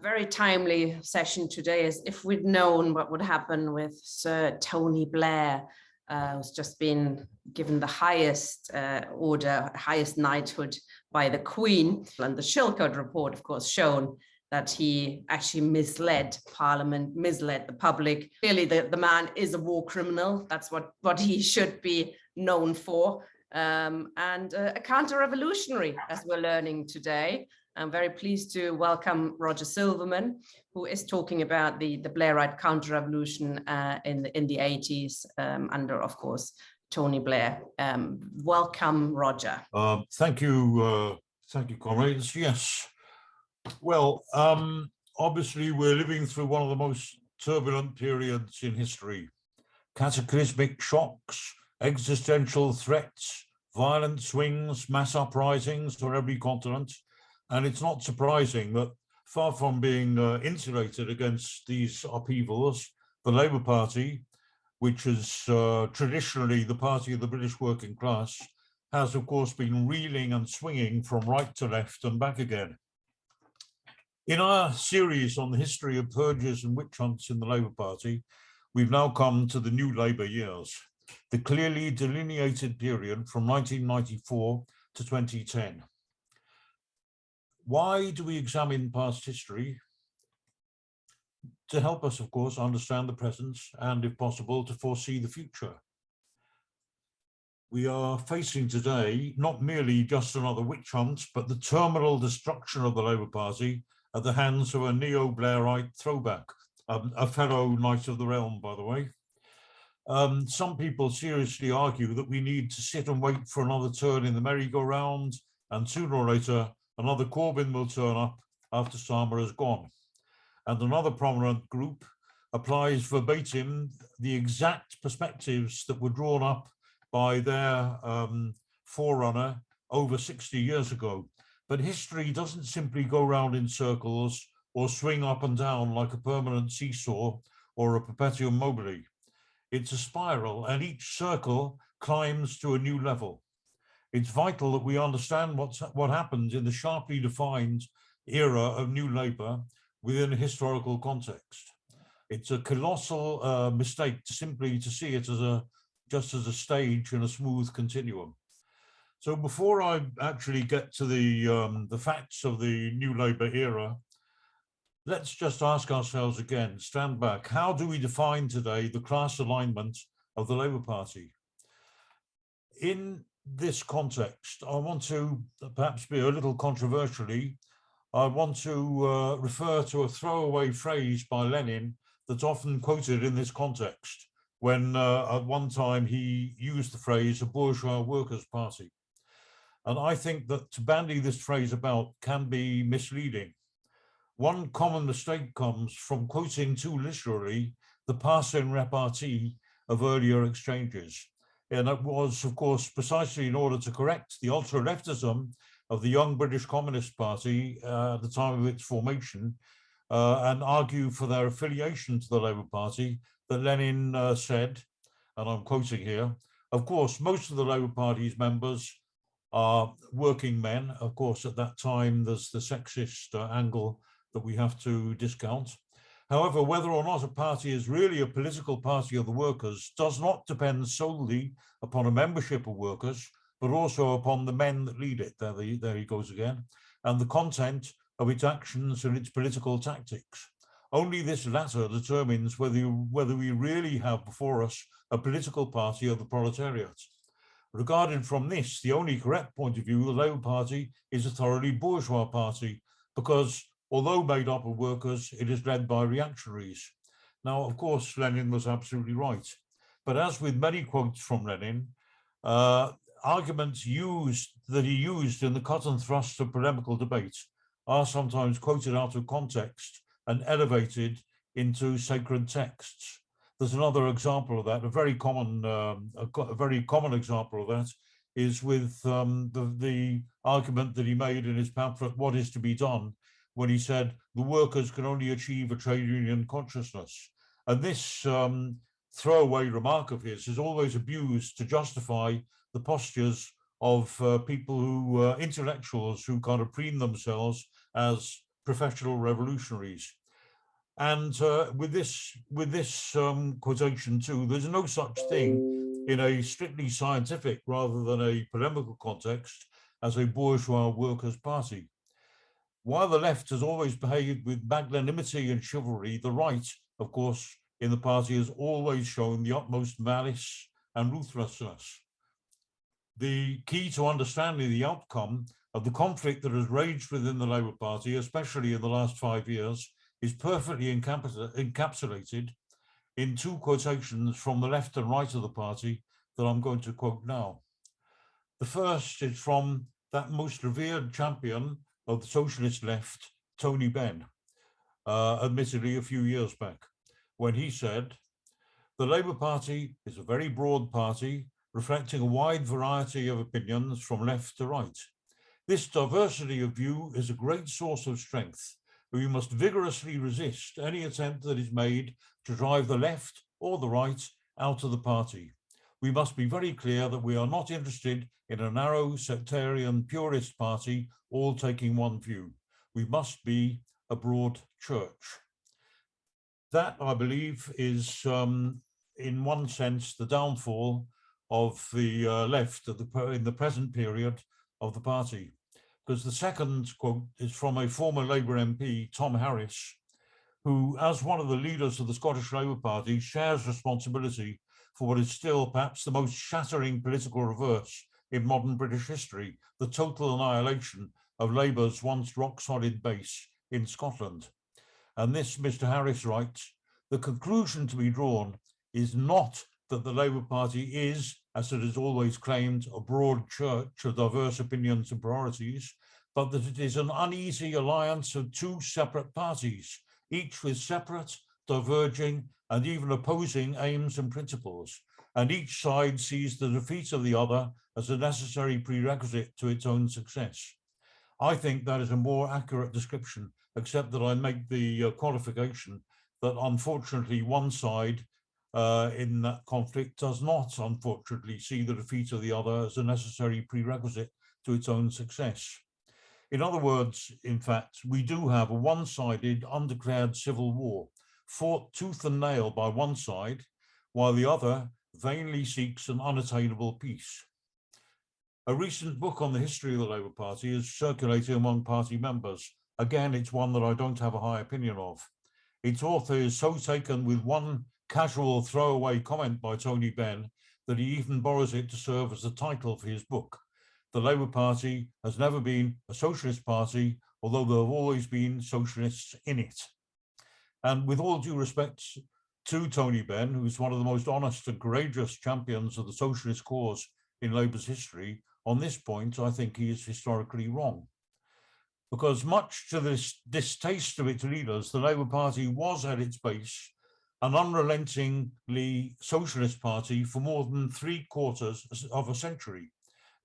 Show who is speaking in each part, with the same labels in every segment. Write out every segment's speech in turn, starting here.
Speaker 1: Very timely session today, as if we'd known what would happen with Sir Tony Blair, who's just been given the highest order, highest knighthood by the Queen. And the Shilcote report, of course, shown that he actually misled Parliament, misled the public. Clearly, the man is a war criminal. That's what he should be known for. And a counter-revolutionary, as we're learning today. I'm very pleased to welcome Roger Silverman, who is talking about the Blairite counter-revolution in the 80s under, of course, Tony Blair. Welcome, Roger.
Speaker 2: Thank you, comrades. Yes. Well, obviously, we're living through one of the most turbulent periods in history. Cataclysmic shocks, existential threats, violent swings, mass uprisings on every continent. And it's not surprising that, far from being insulated against these upheavals, the Labour Party, which is traditionally the party of the British working class, has of course been reeling and swinging from right to left and back again. In our series on the history of purges and witch hunts in the Labour Party, we've now come to the new Labour years, the clearly delineated period from 1994 to 2010. Why do we examine past history? To help us, of course, understand the present and, if possible, to foresee the future. We are facing today not merely just another witch hunt, but the terminal destruction of the Labour Party at the hands of a neo-Blairite throwback, a fellow Knight of the Realm, by the way. Some people seriously argue that we need to sit and wait for another turn in the merry-go-round, and sooner or later, another Corbyn will turn up after Starmer has gone. And another prominent group applies verbatim the exact perspectives that were drawn up by their forerunner over 60 years ago. But history doesn't simply go round in circles or swing up and down like a permanent seesaw or a perpetuum mobile. It's a spiral, and each circle climbs to a new level. It's vital that we understand what happened in the sharply defined era of New Labour within a historical context. It's a colossal mistake to simply see it as just as a stage in a smooth continuum. So before I actually get to the facts of the New Labour era, let's just ask ourselves again, stand back. How do we define today the class alignment of the Labour Party? In this context, I want to perhaps be a little controversially, I want to refer to a throwaway phrase by Lenin that's often quoted in this context when at one time he used the phrase a bourgeois workers' party. And I think that to bandy this phrase about can be misleading. One common mistake comes from quoting too literally the passe-en repartie of earlier exchanges. And it was, of course, precisely in order to correct the ultra-leftism of the young British Communist Party at the time of its formation and argue for their affiliation to the Labour Party that Lenin said, and I'm quoting here, of course, most of the Labour Party's members are working men. Of course, at that time, there's the sexist angle that we have to discount. However, whether or not a party is really a political party of the workers does not depend solely upon a membership of workers, but also upon the men that lead it. There he goes again, and the content of its actions and its political tactics. Only this latter determines whether we really have before us a political party of the proletariat. Regarded from this, the only correct point of view, the Labour Party is a thoroughly bourgeois party because although made up of workers, it is led by reactionaries. Now, of course, Lenin was absolutely right. But as with many quotes from Lenin, arguments that he used in the cut and thrust of polemical debate are sometimes quoted out of context and elevated into sacred texts. There's another example of that, a very common example of that is with the argument that he made in his pamphlet, What is to be Done, when he said the workers can only achieve a trade union consciousness. And this throwaway remark of his is always abused to justify the postures of people who, intellectuals who kind of preen themselves as professional revolutionaries. And with this quotation too, there's no such thing in a strictly scientific rather than a polemical context as a bourgeois workers' party. While the left has always behaved with magnanimity and chivalry, the right, of course, in the party has always shown the utmost malice and ruthlessness. The key to understanding the outcome of the conflict that has raged within the Labour Party, especially in the last 5 years, is perfectly encapsulated in two quotations from the left and right of the party that I'm going to quote now. The first is from that most revered champion of the socialist left, Tony Benn, admittedly a few years back, when he said, "The Labour Party is a very broad party, reflecting a wide variety of opinions from left to right. This diversity of view is a great source of strength. We must vigorously resist any attempt that is made to drive the left or the right out of the party. We must be very clear that we are not interested in a narrow sectarian purist party all taking one view. We must be a broad church." That, I believe, is in one sense the downfall of the left in the present period of the party. Because the second quote is from a former Labour MP, Tom Harris, who, as one of the leaders of the Scottish Labour Party, shares responsibility for what is still perhaps the most shattering political reverse in modern British history, the total annihilation of Labour's once rock-solid base in Scotland. And this, Mr. Harris writes, "The conclusion to be drawn is not that the Labour Party is, as it has always claimed, a broad church of diverse opinions and priorities, but that it is an uneasy alliance of two separate parties, each with separate, diverging, and even opposing aims and principles, and each side sees the defeat of the other as a necessary prerequisite to its own success." I think that is a more accurate description, except that I make the qualification that unfortunately one side in that conflict does not, unfortunately, see the defeat of the other as a necessary prerequisite to its own success. In other words, in fact, we do have a one-sided, undeclared civil war, fought tooth and nail by one side, while the other vainly seeks an unattainable peace. A recent book on the history of the Labour Party is circulating among party members. Again, it's one that I don't have a high opinion of. Its author is so taken with one casual throwaway comment by Tony Benn that he even borrows it to serve as the title for his book. The Labour Party has never been a socialist party, although there have always been socialists in it. And with all due respect to Tony Benn, who's one of the most honest and courageous champions of the socialist cause in Labour's history, on this point, I think he is historically wrong. Because much to the distaste of its leaders, the Labour Party was at its base an unrelentingly socialist party for more than 3/4 of a century.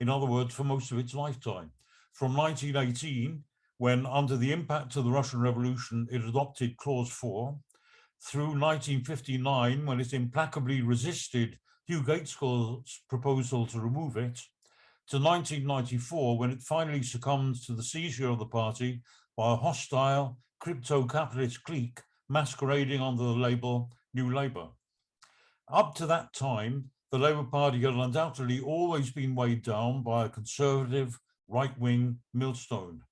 Speaker 2: In other words, for most of its lifetime. From 1918, when under the impact of the Russian Revolution, it adopted Clause 4, through 1959, when it implacably resisted Hugh Gaitskell's proposal to remove it, to 1994, when it finally succumbed to the seizure of the party by a hostile crypto-capitalist clique masquerading under the label New Labour. Up to that time, the Labour Party had undoubtedly always been weighed down by a conservative right-wing millstone.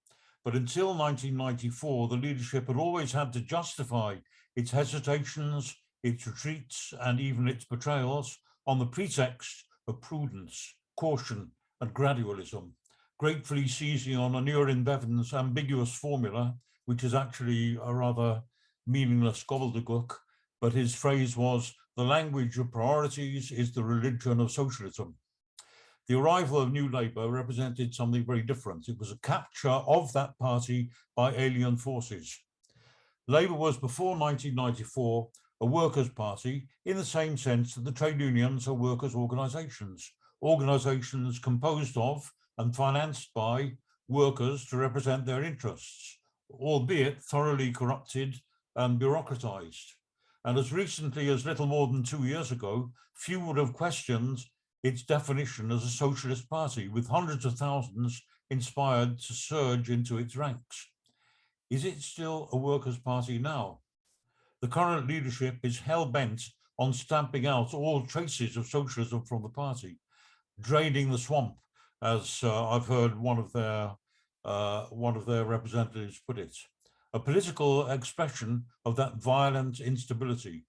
Speaker 2: But until 1994, the leadership had always had to justify its hesitations, its retreats, and even its betrayals on the pretext of prudence, caution, and gradualism, gratefully seizing on Aneurin Bevan's ambiguous formula, which is actually a rather meaningless gobbledygook, but his phrase was, "The language of priorities is the religion of socialism." The arrival of New Labour represented something very different. It was a capture of that party by alien forces. Labour was, before 1994, a workers' party in the same sense that the trade unions are workers' organisations composed of and financed by workers to represent their interests, albeit thoroughly corrupted and bureaucratized. And as recently as little more than 2 years ago, few would have questioned its definition as a socialist party, with hundreds of thousands inspired to surge into its ranks. Is it still a workers' party now? The current leadership is hell-bent on stamping out all traces of socialism from the party, draining the swamp, as I've heard one of their representatives put it, a political expression of that violent instability.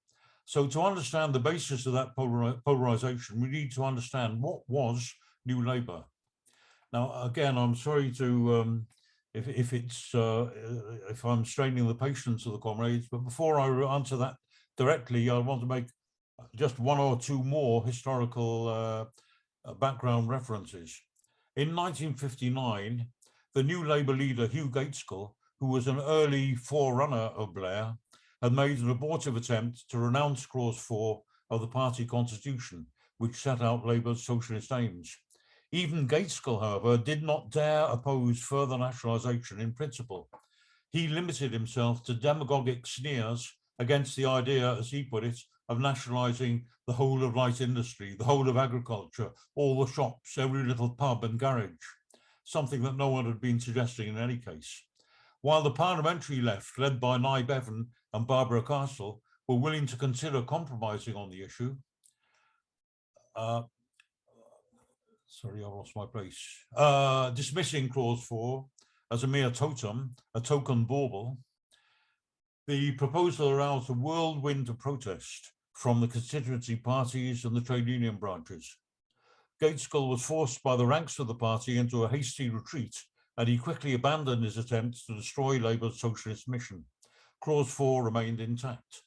Speaker 2: So to understand the basis of that polarization, we need to understand what was New Labour. Now, again, I'm sorry to if I'm straining the patience of the comrades, but before I answer that directly, I want to make just one or two more historical background references. In 1959, the New Labour leader, Hugh Gaitskell, who was an early forerunner of Blair, had made an abortive attempt to renounce Clause 4 of the party constitution, which set out Labour's socialist aims. Even Gaitskell, however, did not dare oppose further nationalisation in principle. He limited himself to demagogic sneers against the idea, as he put it, of nationalising the whole of light industry, the whole of agriculture, all the shops, every little pub and garage, something that no one had been suggesting in any case. While the parliamentary left, led by Nye Bevan and Barbara Castle, were willing to consider compromising on the issue, sorry, I lost my place. Dismissing Clause 4 as a mere totem, a token bauble, the proposal aroused a whirlwind of protest from the constituency parties and the trade union branches. Gaitskell was forced by the ranks of the party into a hasty retreat, and he quickly abandoned his attempts to destroy Labour's socialist mission. Clause 4 remained intact.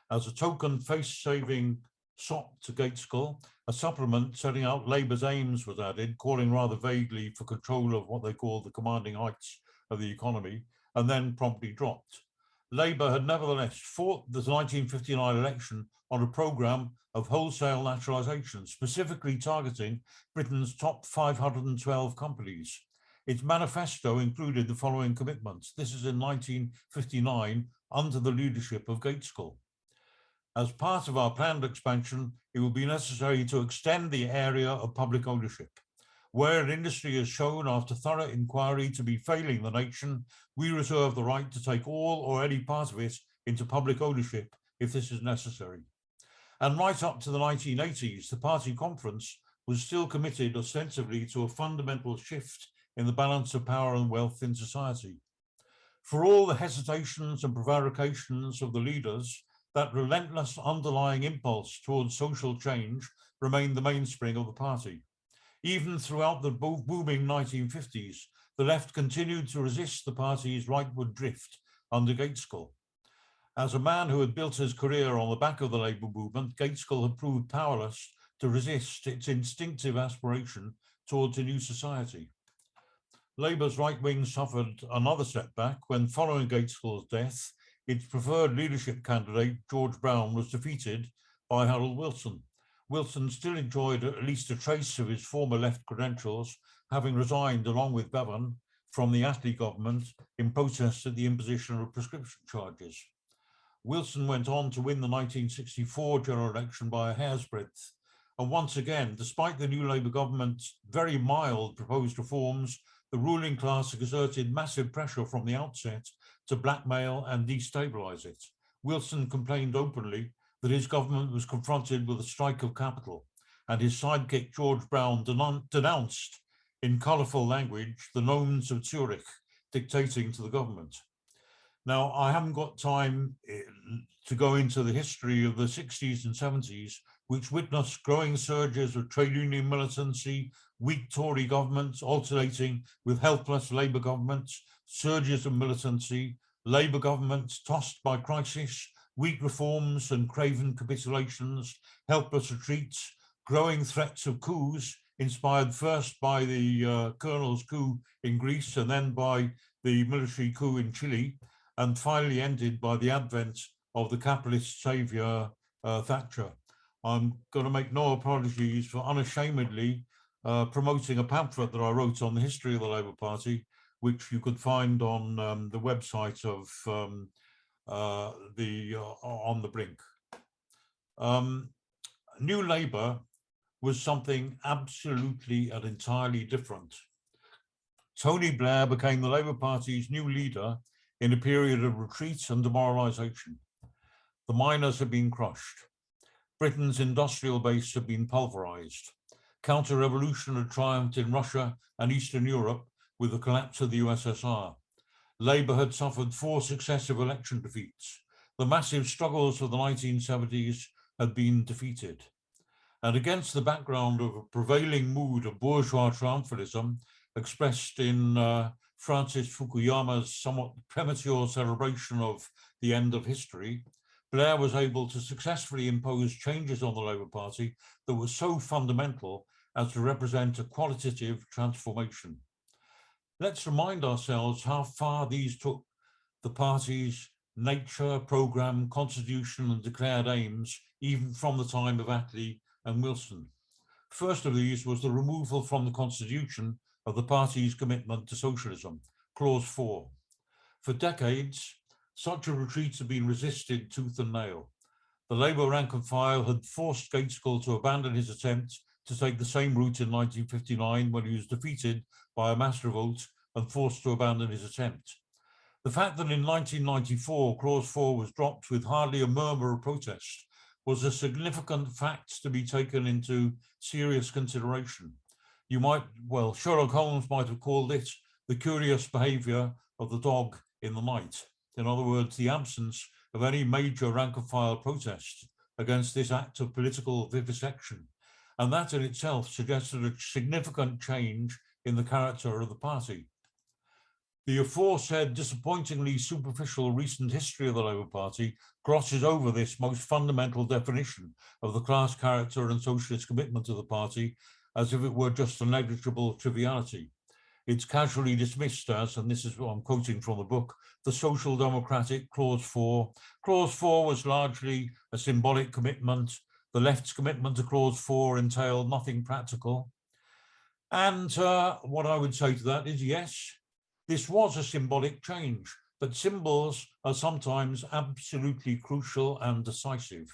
Speaker 2: As a token face-saving sop to Gaitskell, a supplement setting out Labour's aims was added, calling rather vaguely for control of what they called the commanding heights of the economy, and then promptly dropped. Labour had nevertheless fought the 1959 election on a programme of wholesale nationalisation, specifically targeting Britain's top 512 companies. Its manifesto included the following commitments. This is in 1959 under the leadership of Gaitskell. As part of our planned expansion, it will be necessary to extend the area of public ownership. Where an industry is shown after thorough inquiry to be failing the nation, we reserve the right to take all or any part of it into public ownership if this is necessary. And right up to the 1980s, the party conference was still committed ostensibly to a fundamental shift in the balance of power and wealth in society. For all the hesitations and prevarications of the leaders, that relentless underlying impulse towards social change remained the mainspring of the party. Even throughout the booming 1950s, the left continued to resist the party's rightward drift under Gaitskell. As a man who had built his career on the back of the Labour movement, Gaitskell had proved powerless to resist its instinctive aspiration towards a new society. Labour's right wing suffered another setback when, following Gaitskell's death, its preferred leadership candidate, George Brown, was defeated by Harold Wilson. Wilson still enjoyed at least a trace of his former left credentials, having resigned along with Bevan from the Attlee government in protest at the imposition of prescription charges. Wilson went on to win the 1964 general election by a hair's breadth. And once again, despite the New Labour government's very mild proposed reforms, the ruling class exerted massive pressure from the outset to blackmail and destabilise it. Wilson complained openly that his government was confronted with a strike of capital, and his sidekick George Brown denounced in colourful language the nomes of Zurich dictating to the government. Now, I haven't got time to go into the history of the 60s and 70s, which witnessed growing surges of trade union militancy, weak Tory governments alternating with helpless Labour governments, surges of militancy, Labour governments tossed by crisis, weak reforms and craven capitulations, helpless retreats, growing threats of coups, inspired first by the colonel's coup in Greece and then by the military coup in Chile, and finally ended by the advent of the capitalist saviour Thatcher. I'm going to make no apologies for unashamedly promoting a pamphlet that I wrote on the history of the Labour Party, which you could find on the website of On the Brink. New Labour was something absolutely and entirely different. Tony Blair became the Labour Party's new leader in a period of retreat and demoralization. The miners had been crushed. Britain's industrial base had been pulverized. Counter-revolution had triumphed in Russia and Eastern Europe with the collapse of the USSR. Labour had suffered 4 successive election defeats. The massive struggles of the 1970s had been defeated. And against the background of a prevailing mood of bourgeois triumphalism expressed in Francis Fukuyama's somewhat premature celebration of the end of history, Blair was able to successfully impose changes on the Labour Party that were so fundamental as to represent a qualitative transformation. Let's remind ourselves how far these took the party's nature, programme, constitution and declared aims, even from the time of Attlee and Wilson. First of these was the removal from the constitution of the party's commitment to socialism, clause 4. For decades, such a retreat had been resisted tooth and nail. The Labour rank and file had forced Gaitskell to abandon his attempt to take the same route in 1959 when he was defeated by a mass revolt and forced to abandon his attempt. The fact that in 1994, clause 4 was dropped with hardly a murmur of protest was a significant fact to be taken into serious consideration. You might, well, Sherlock Holmes might have called it the curious behaviour of the dog in the night. In other words, the absence of any major rank and file protest against this act of political vivisection. And that in itself suggested a significant change in the character of the party. The aforesaid disappointingly superficial recent history of the Labour Party glosses over this most fundamental definition of the class character and socialist commitment of the party as if it were just a negligible triviality. It's casually dismissed as, and this is what I'm quoting from the book, the social democratic clause 4. Clause 4 was largely a symbolic commitment. The left's commitment to clause 4 entailed nothing practical. And what I would say to that is, yes, this was a symbolic change, but symbols are sometimes absolutely crucial and decisive.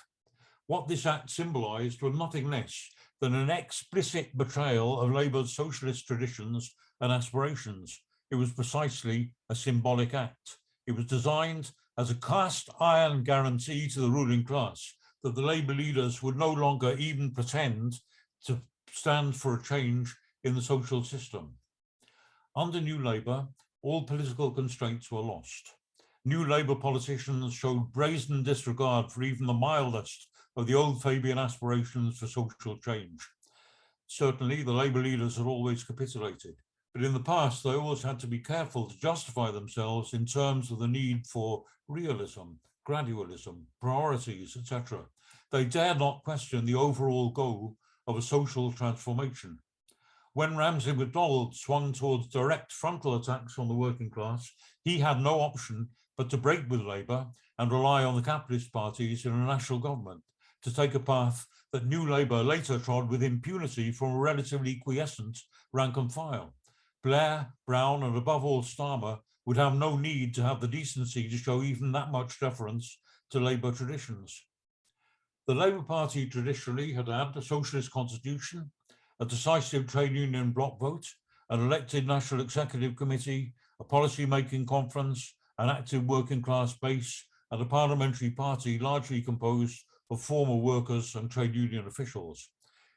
Speaker 2: What this act symbolized was nothing less than an explicit betrayal of Labour's socialist traditions and aspirations. It was precisely a symbolic act. It was designed as a cast iron guarantee to the ruling class that the Labour leaders would no longer even pretend to stand for a change in the social system. Under New Labour, all political constraints were lost. New Labour politicians showed brazen disregard for even the mildest of the old Fabian aspirations for social change. Certainly, the Labour leaders had always capitulated, but in the past, they always had to be careful to justify themselves in terms of the need for realism, gradualism, priorities, etc. They dared not question the overall goal of a social transformation. When Ramsay MacDonald swung towards direct frontal attacks on the working class, he had no option but to break with Labour and rely on the capitalist parties in a national government to take a path that New Labour later trod with impunity from a relatively quiescent rank and file. Blair, Brown, and above all Starmer would have no need to have the decency to show even that much deference to Labour traditions. The Labour Party traditionally had had a socialist constitution, a decisive trade union bloc vote, an elected National Executive Committee, a policy-making conference, an active working class base, and a parliamentary party largely composed of former workers and trade union officials.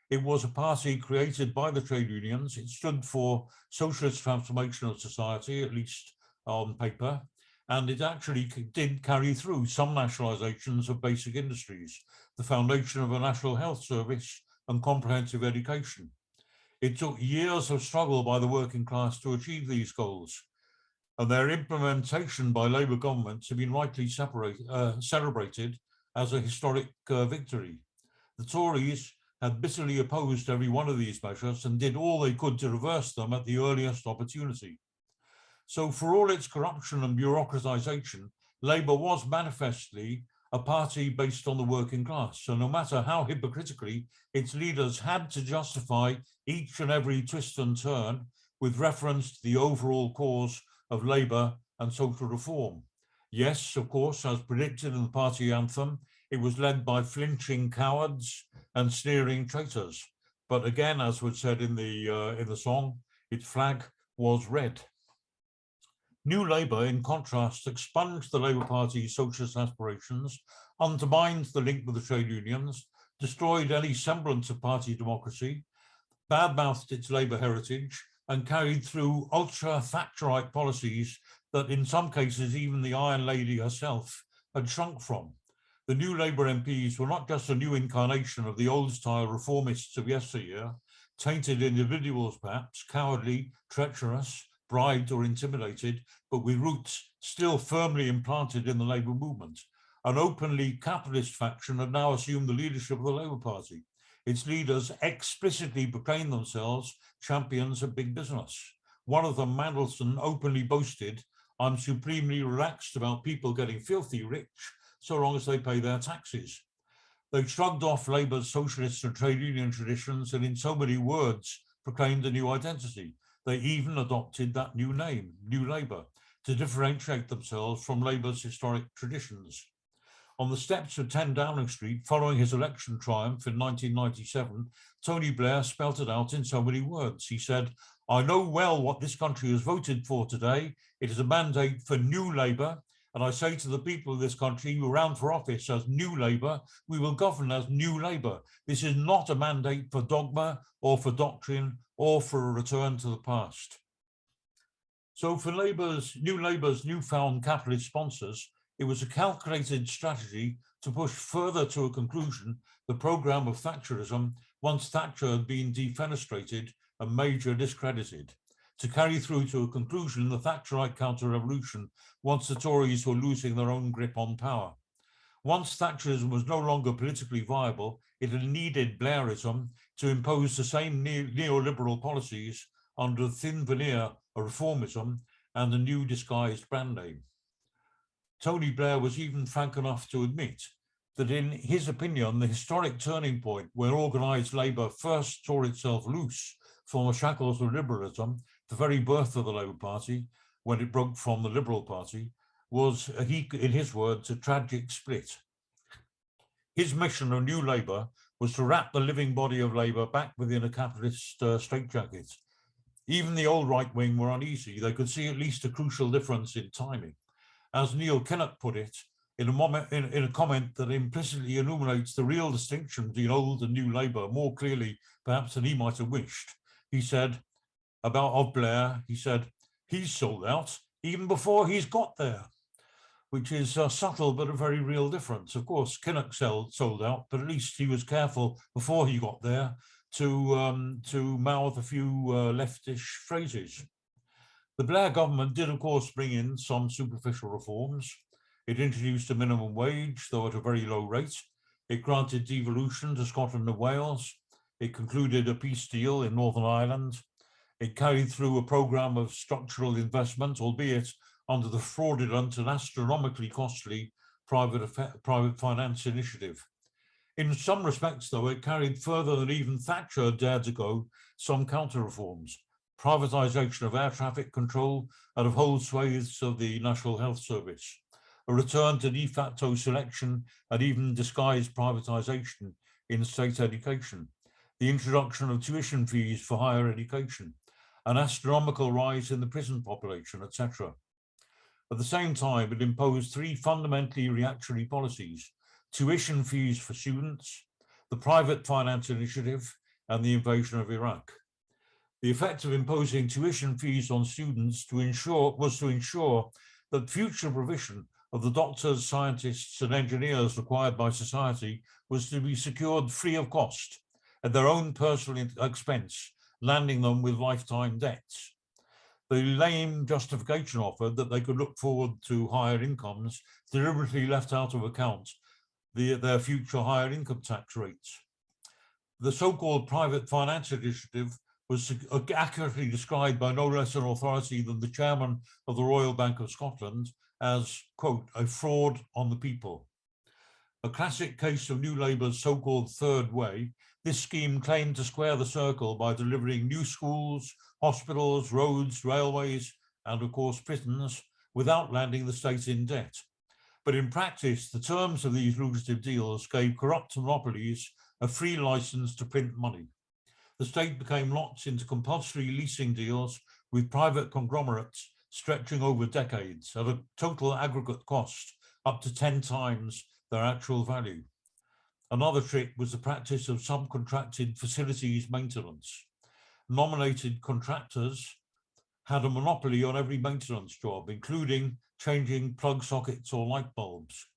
Speaker 2: It was a party created by the trade unions. It stood for socialist transformation of society, at least on paper, and it actually did carry through some nationalizations of basic industries, the foundation of a national health service, and comprehensive education. It took years of struggle by the working class to achieve these goals, and their implementation by Labour governments have been rightly celebrated as a historic victory. The Tories had bitterly opposed every one of these measures and did all they could to reverse them at the earliest opportunity. So for all its corruption and bureaucratization, Labour was manifestly a party based on the working class. So no matter how hypocritically its leaders had to justify each and every twist and turn with reference to the overall cause of Labour and social reform. Yes, of course, as predicted in the party anthem, it was led by flinching cowards and sneering traitors. But again, as was said in the song, its flag was red. New Labour, in contrast, expunged the Labour Party's socialist aspirations, undermined the link with the trade unions, destroyed any semblance of party democracy, badmouthed its Labour heritage, and carried through ultra-Thatcherite policies that in some cases even the Iron Lady herself had shrunk from. The New Labour MPs were not just a new incarnation of the old-style reformists of yesteryear, tainted individuals perhaps, cowardly, treacherous, bribed or intimidated, but with roots still firmly implanted in the Labour movement. An openly capitalist faction had now assumed the leadership of the Labour Party. Its leaders explicitly proclaimed themselves champions of big business. One of them, Mandelson, openly boasted, "I'm supremely relaxed about people getting filthy rich so long as they pay their taxes." They shrugged off Labour's socialist and trade union traditions and in so many words proclaimed a new identity. They even adopted that new name, New Labour, to differentiate themselves from Labour's historic traditions. On the steps of 10 Downing Street, following his election triumph in 1997, Tony Blair spelt it out in so many words. He said, "I know well what this country has voted for today. It is a mandate for New Labour. And I say to the people of this country who ran for office as New Labour, we will govern as New Labour. This is not a mandate for dogma or for doctrine or for a return to the past." So for New Labour's newfound capitalist sponsors, it was a calculated strategy to push further to a conclusion the programme of Thatcherism once Thatcher had been defenestrated and Major discredited, to carry through to a conclusion the Thatcherite counter-revolution once the Tories were losing their own grip on power. Once Thatcherism was no longer politically viable, it had needed Blairism to impose the same neoliberal policies under a thin veneer of reformism and a new disguised brand name. Tony Blair was even frank enough to admit that in his opinion, the historic turning point where organised Labour first tore itself loose from the shackles of liberalism, the very birth of the Labour Party, when it broke from the Liberal Party, was, in his words, a tragic split. His mission of New Labour was to wrap the living body of Labour back within a capitalist straitjacket. Even the old right wing were uneasy. They could see at least a crucial difference in timing. As Neil Kinnock put it, in a comment that implicitly illuminates the real distinction between old and New Labour more clearly perhaps than he might have wished, he said, of Blair, he said, "He's sold out even before he's got there," which is a subtle but a very real difference. Of course, Kinnock sold out, but at least he was careful before he got there to mouth a few leftish phrases. The Blair government did, of course, bring in some superficial reforms. It introduced a minimum wage, though at a very low rate. It granted devolution to Scotland and Wales. It concluded a peace deal in Northern Ireland. It carried through a programme of structural investment, albeit under the fraudulent and astronomically costly private finance initiative. In some respects, though, it carried further than even Thatcher dared to go some counter-reforms. Privatisation of air traffic control and of whole swathes of the National Health Service, a return to de facto selection and even disguised privatisation in state education, the introduction of tuition fees for higher education, an astronomical rise in the prison population, etc. At the same time, it imposed three fundamentally reactionary policies: tuition fees for students, the private finance initiative, and the invasion of Iraq. The effect of imposing tuition fees on students was to ensure that future provision of the doctors, scientists, and engineers required by society was to be secured free of cost at their own personal expense, landing them with lifetime debts. The lame justification offered that they could look forward to higher incomes deliberately left out of account their future higher income tax rates. The so-called private finance initiative was accurately described by no less an authority than the chairman of the Royal Bank of Scotland as, quote, "a fraud on the people." A classic case of New Labour's so-called third way, this scheme claimed to square the circle by delivering new schools, hospitals, roads, railways, and of course prisons, without landing the state in debt. But in practice, the terms of these lucrative deals gave corrupt monopolies a free license to print money. The state became locked into compulsory leasing deals with private conglomerates stretching over decades at a total aggregate cost up to 10 times their actual value. Another trick was the practice of subcontracted facilities maintenance. Nominated contractors had a monopoly on every maintenance job, including changing plug sockets or light bulbs.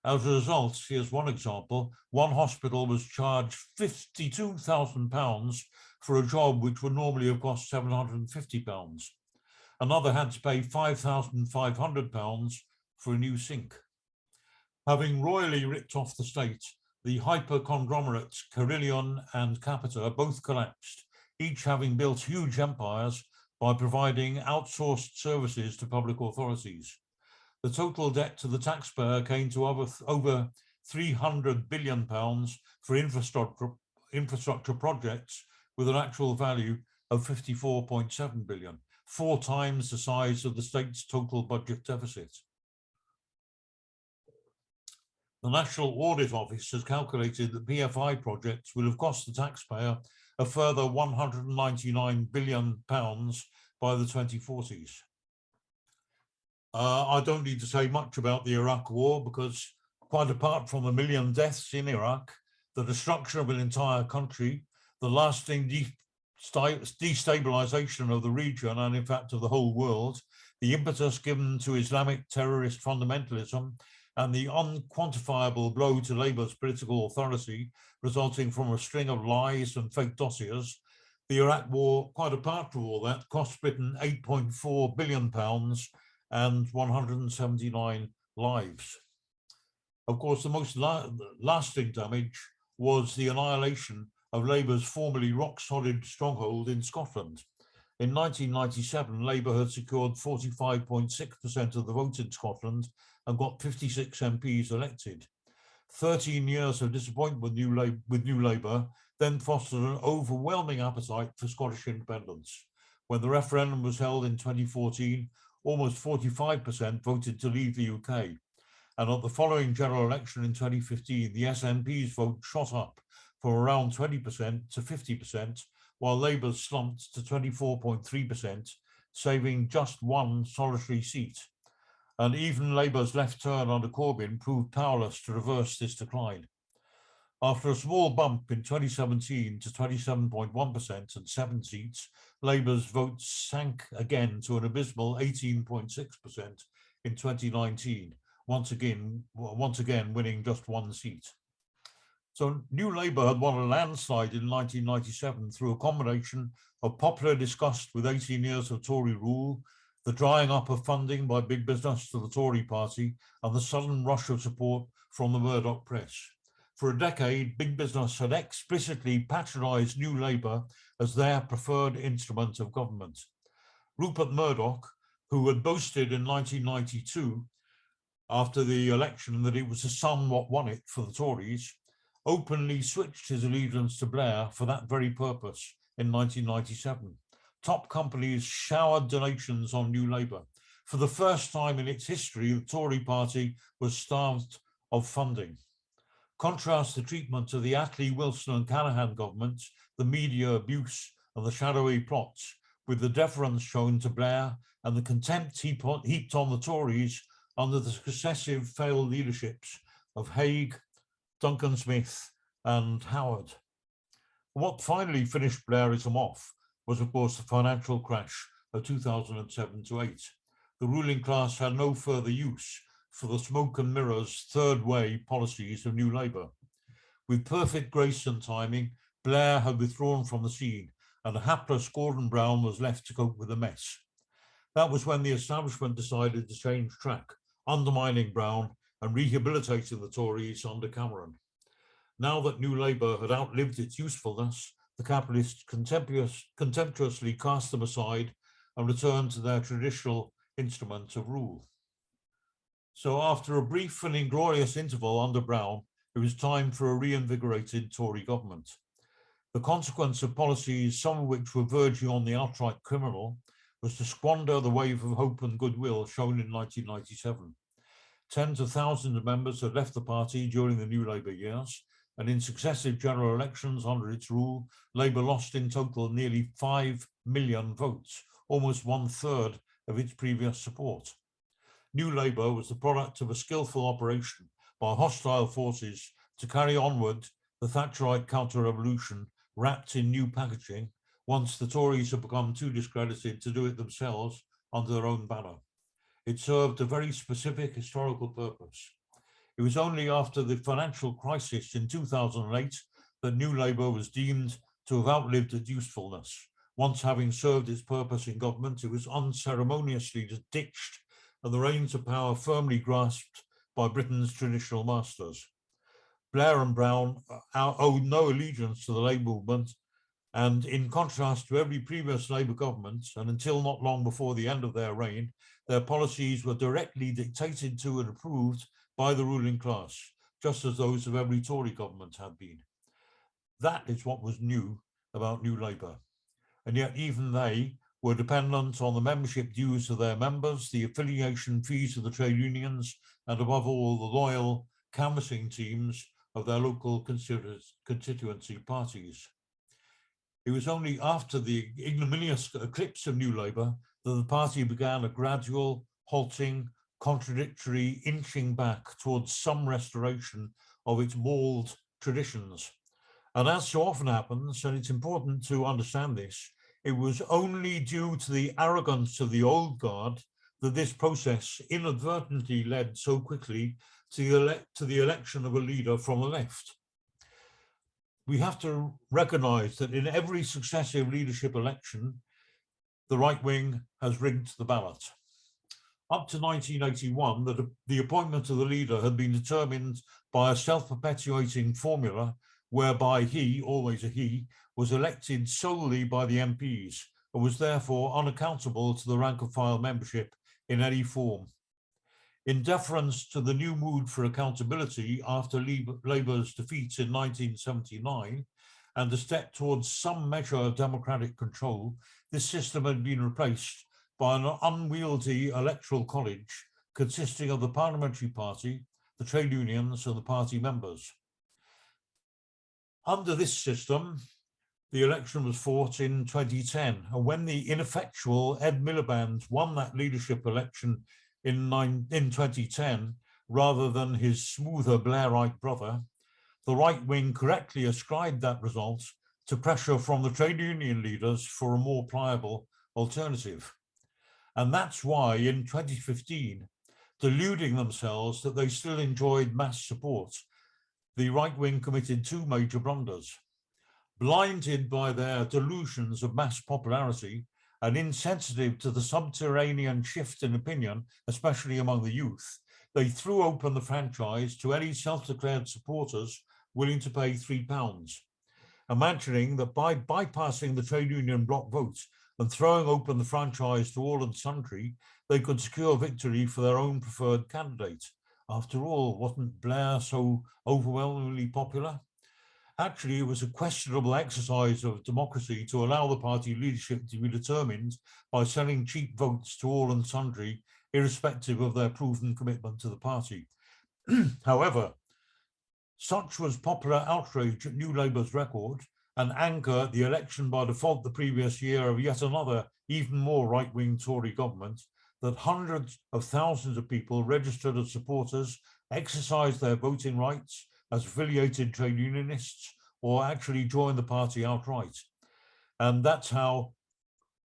Speaker 2: As a result, here's one example, one hospital was charged £52,000 for a job which would normally have cost £750. Another had to pay £5,500 for a new sink. Having royally ripped off the state, the hyper-conglomerates Carillion and Capita both collapsed, each having built huge empires by providing outsourced services to public authorities. The total debt to the taxpayer came to over £300 billion for infrastructure projects with an actual value of 54.7 billion, 4 times the size of the state's total budget deficit. The National Audit Office has calculated that PFI projects will have cost the taxpayer a further £199 billion by the 2040s. I don't need to say much about the Iraq War because, quite apart from 1 million deaths in Iraq, the destruction of an entire country, the lasting destabilization of the region and in fact of the whole world, the impetus given to Islamic terrorist fundamentalism, and the unquantifiable blow to Labour's political authority resulting from a string of lies and fake dossiers, the Iraq War, quite apart from all that, cost Britain £8.4 billion and 179 lives. Of course, the most lasting damage was the annihilation of Labour's formerly rock-solid stronghold in Scotland. In 1997, Labour had secured 45.6% of the vote in Scotland and got 56 MPs elected. 13 years of disappointment with New Labour then fostered an overwhelming appetite for Scottish independence. When the referendum was held in 2014, almost 45% voted to leave the UK. And at the following general election in 2015, the SNP's vote shot up from around 20% to 50%, while Labour slumped to 24.3%, saving just one solitary seat. And even Labour's left turn under Corbyn proved powerless to reverse this decline. After a small bump in 2017 to 27.1% and 7 seats, Labour's votes sank again to an abysmal 18.6% in 2019, once again winning just 1 seat. So New Labour had won a landslide in 1997 through a combination of popular disgust with 18 years of Tory rule, the drying up of funding by big business to the Tory party, and the sudden rush of support from the Murdoch press. For a decade, big business had explicitly patronised New Labour as their preferred instrument of government. Rupert Murdoch, who had boasted in 1992, after the election, that it was the Sun what won it for the Tories, openly switched his allegiance to Blair for that very purpose in 1997. Top companies showered donations on New Labour. For the first time in its history, the Tory party was starved of funding. Contrast the treatment of the Attlee, Wilson and Callaghan governments, the media abuse and the shadowy plots, with the deference shown to Blair and the contempt heaped on the Tories under the successive failed leaderships of Haig, Duncan Smith and Howard. What finally finished Blairism off was, of course, the financial crash of 2007 to 8. The ruling class had no further use for the smoke and mirrors third way policies of New Labour. With perfect grace and timing, Blair had withdrawn from the scene and a hapless Gordon Brown was left to cope with the mess. That was when the establishment decided to change track, undermining Brown and rehabilitating the Tories under Cameron. Now that New Labour had outlived its usefulness, the capitalists contemptuously cast them aside and returned to their traditional instrument of rule. So after a brief and inglorious interval under Brown, it was time for a reinvigorated Tory government. The consequence of policies, some of which were verging on the outright criminal, was to squander the wave of hope and goodwill shown in 1997. Tens of thousands of members had left the party during the New Labour years, and in successive general elections under its rule, Labour lost in total nearly 5 million votes, almost 1/3 of its previous support. New Labour was the product of a skillful operation by hostile forces to carry onward the Thatcherite counter-revolution wrapped in new packaging once the Tories had become too discredited to do it themselves under their own banner. It served a very specific historical purpose. It was only after the financial crisis in 2008 that New Labour was deemed to have outlived its usefulness. Once having served its purpose in government, it was unceremoniously ditched and the reins of power firmly grasped by Britain's traditional masters. Blair and Brown owed no allegiance to the Labour movement, and in contrast to every previous Labour government, and until not long before the end of their reign, their policies were directly dictated to and approved by the ruling class, just as those of every Tory government had been. That is what was new about New Labour. And yet even they were dependent on the membership dues of their members, the affiliation fees of the trade unions, and above all, the loyal canvassing teams of their local constituency parties. It was only after the ignominious eclipse of New Labour that the party began a gradual, halting, contradictory inching back towards some restoration of its mauled traditions. And as so often happens, and it's important to understand this, it was only due to the arrogance of the old guard that this process inadvertently led so quickly to the election of a leader from the left. We have to recognize that in every successive leadership election, the right wing has rigged the ballot. Up to 1981, the appointment of the leader had been determined by a self-perpetuating formula whereby he, always a he, was elected solely by the MPs and was therefore unaccountable to the rank-and-file membership in any form. In deference to the new mood for accountability after Labour's defeats in 1979 and a step towards some measure of democratic control, this system had been replaced by an unwieldy electoral college consisting of the parliamentary party, the trade unions, and the party members. Under this system, the election was fought in 2010, and when the ineffectual Ed Miliband won that leadership election in 2010, rather than his smoother Blairite brother, the right wing correctly ascribed that result to pressure from the trade union leaders for a more pliable alternative. And that's why in 2015, deluding themselves that they still enjoyed mass support, the right wing committed two major blunders. Blinded by their delusions of mass popularity and insensitive to the subterranean shift in opinion, especially among the youth, they threw open the franchise to any self-declared supporters willing to pay £3, imagining that by bypassing the trade union bloc vote and throwing open the franchise to all and sundry, they could secure victory for their own preferred candidate. After all, wasn't Blair so overwhelmingly popular? Actually, it was a questionable exercise of democracy to allow the party leadership to be determined by selling cheap votes to all and sundry, irrespective of their proven commitment to the party. However, such was popular outrage at New Labour's record and anger at the election by default the previous year of yet another, even more right-wing Tory government, that hundreds of thousands of people registered as supporters, exercised their voting rights as affiliated trade unionists, or actually joined the party outright. And that's how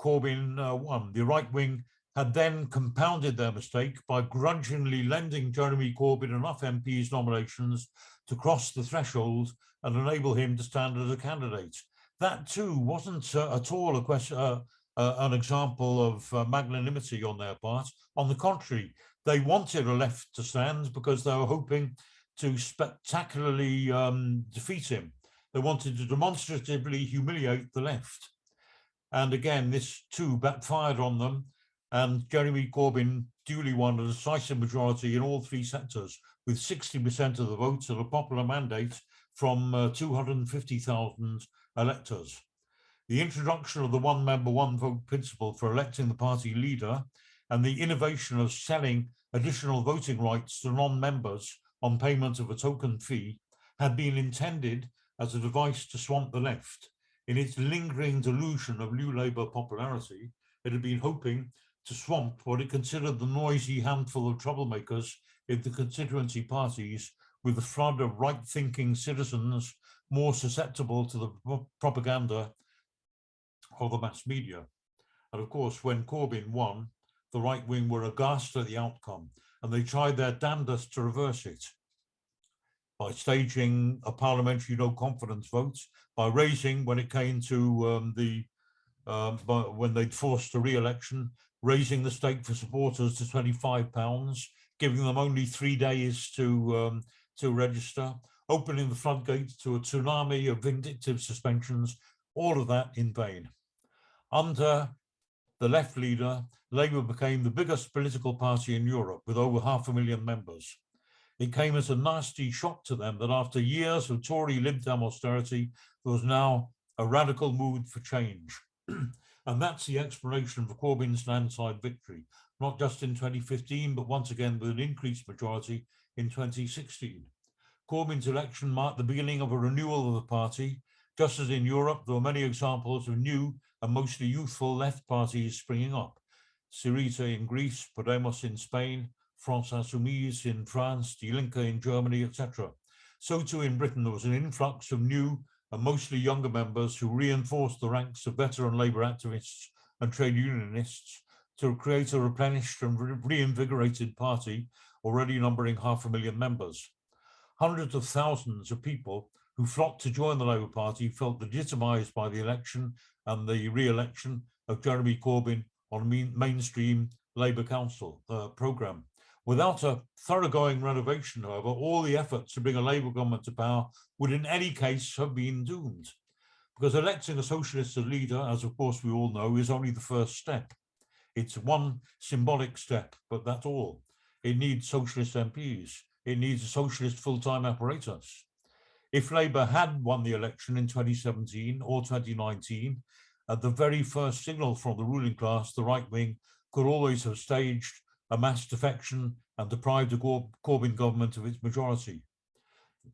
Speaker 2: Corbyn won. The right wing had then compounded their mistake by grudgingly lending Jeremy Corbyn enough MPs nominations to cross the threshold and enable him to stand as a candidate. That too wasn't at all a question, an example of magnanimity on their part. On the contrary, they wanted a left to stand because they were hoping to spectacularly defeat him. They wanted to demonstratively humiliate the left. And again, this too backfired on them, and Jeremy Corbyn duly won a decisive majority in all three sectors, with 60% of the votes and a popular mandate from 250,000 electors. The introduction of the one member, one vote principle for electing the party leader and the innovation of selling additional voting rights to non-members on payment of a token fee had been intended as a device to swamp the left. In its lingering delusion of New Labour popularity, it had been hoping to swamp what it considered the noisy handful of troublemakers in the constituency parties with a flood of right-thinking citizens more susceptible to the propaganda of the mass media. And of course, when Corbyn won, the right wing were aghast at the outcome, and they tried their damnedest to reverse it by staging a parliamentary no confidence vote, by raising, when it came to when they'd forced a re-election, raising the stake for supporters to £25, giving them only 3 days to register, opening the floodgates to a tsunami of vindictive suspensions, all of that in vain. Under the left leader, Labour became the biggest political party in Europe with over 500,000 members. It came as a nasty shock to them that after years of Tory Lib Dem austerity, there was now a radical mood for change. And that's the explanation for Corbyn's landslide victory, not just in 2015, but once again with an increased majority in 2016. Corbyn's election marked the beginning of a renewal of the party. Just as in Europe, there were many examples of new and mostly youthful left parties springing up. Syriza in Greece, Podemos in Spain, France Insoumise in France, Die Linke in Germany, etc. So too in Britain, there was an influx of new and mostly younger members who reinforced the ranks of veteran Labour activists and trade unionists to create a replenished and reinvigorated party already numbering 500,000 members. Hundreds of thousands of people who flocked to join the Labour Party felt legitimised by the election and the re-election of Jeremy Corbyn on a mainstream Labour Council programme. Without a thoroughgoing renovation, however, all the efforts to bring a Labour government to power would in any case have been doomed. Because electing a socialist as leader, as of course we all know, is only the first step. It's one symbolic step, but that's all. It needs socialist MPs. It needs a socialist full-time apparatus. If Labour had won the election in 2017 or 2019, at the very first signal from the ruling class, the right wing could always have staged a mass defection and deprived the Corbyn government of its majority.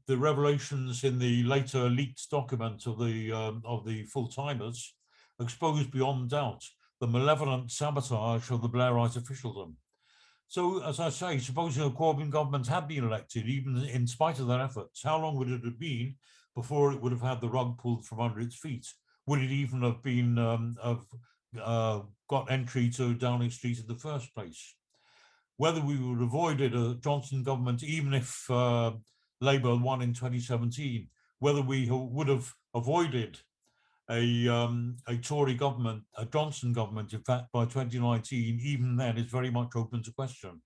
Speaker 2: The revelations in the later leaked document of the full-timers exposed beyond doubt the malevolent sabotage of the Blairite officialdom. So, as I say, supposing a Corbyn government had been elected, even in spite of their efforts, how long would it have been before it would have had the rug pulled from under its feet? Would it even have been got entry to Downing Street in the first place? Whether we would have avoided a Johnson government, even if Labour won in 2017, whether we would have avoided a Tory government, a Johnson government, in fact, by 2019, even then is very much open to question.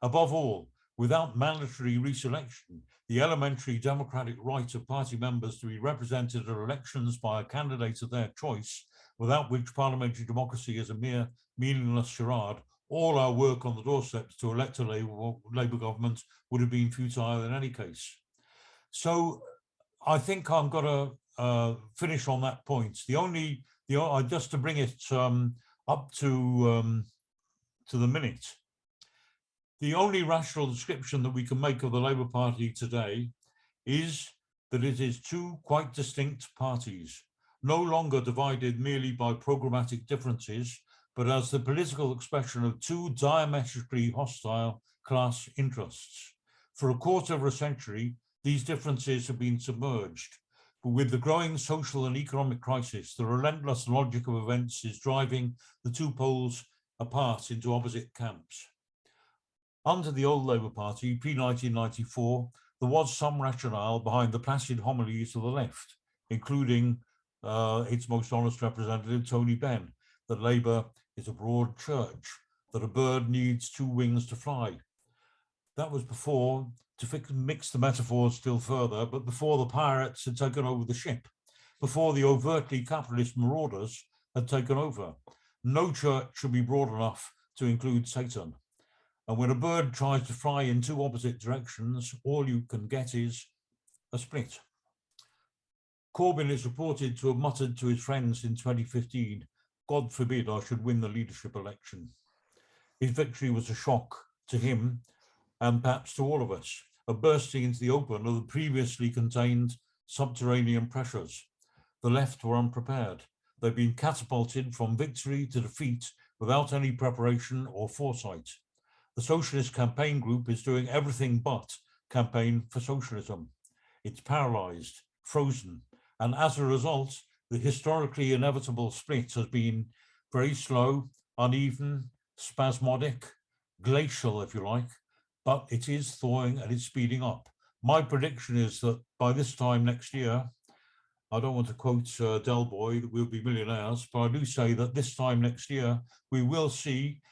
Speaker 2: Above all, without mandatory reselection, the elementary democratic right of party members to be represented at elections by a candidate of their choice, without which parliamentary democracy is a mere meaningless charade, all our work on the doorsteps to elect a Labour government would have been futile in any case. So I think I'm going to finish on that point. Just to bring it up to the minute, the only rational description that we can make of the Labour Party today is that it is two quite distinct parties, no longer divided merely by programmatic differences, but as the political expression of two diametrically hostile class interests. For a quarter of a century, these differences have been submerged, but with the growing social and economic crisis, the relentless logic of events is driving the two poles apart into opposite camps. Under the old Labour Party, pre-1994, there was some rationale behind the placid homilies of the left, including its most honest representative, Tony Benn, that Labour is a broad church, that a bird needs two wings to fly. That was before, to mix the metaphors still further, but before the pirates had taken over the ship, before the overtly capitalist marauders had taken over. No church should be broad enough to include Satan. And when a bird tries to fly in two opposite directions, all you can get is a split. Corbyn is reported to have muttered to his friends in 2015, "God forbid I should win the leadership election." His victory was a shock to him and perhaps to all of us, a bursting into the open of the previously contained subterranean pressures. The left were unprepared. They've been catapulted from victory to defeat without any preparation or foresight. The Socialist Campaign Group is doing everything but campaign for socialism. It's paralyzed, frozen, and as a result, the historically inevitable split has been very slow, uneven, spasmodic, glacial, if you like, but it is thawing and it's speeding up. My prediction is that by this time next year, I don't want to quote Del Boy, that we'll be millionaires, but I do say that this time next year, we will see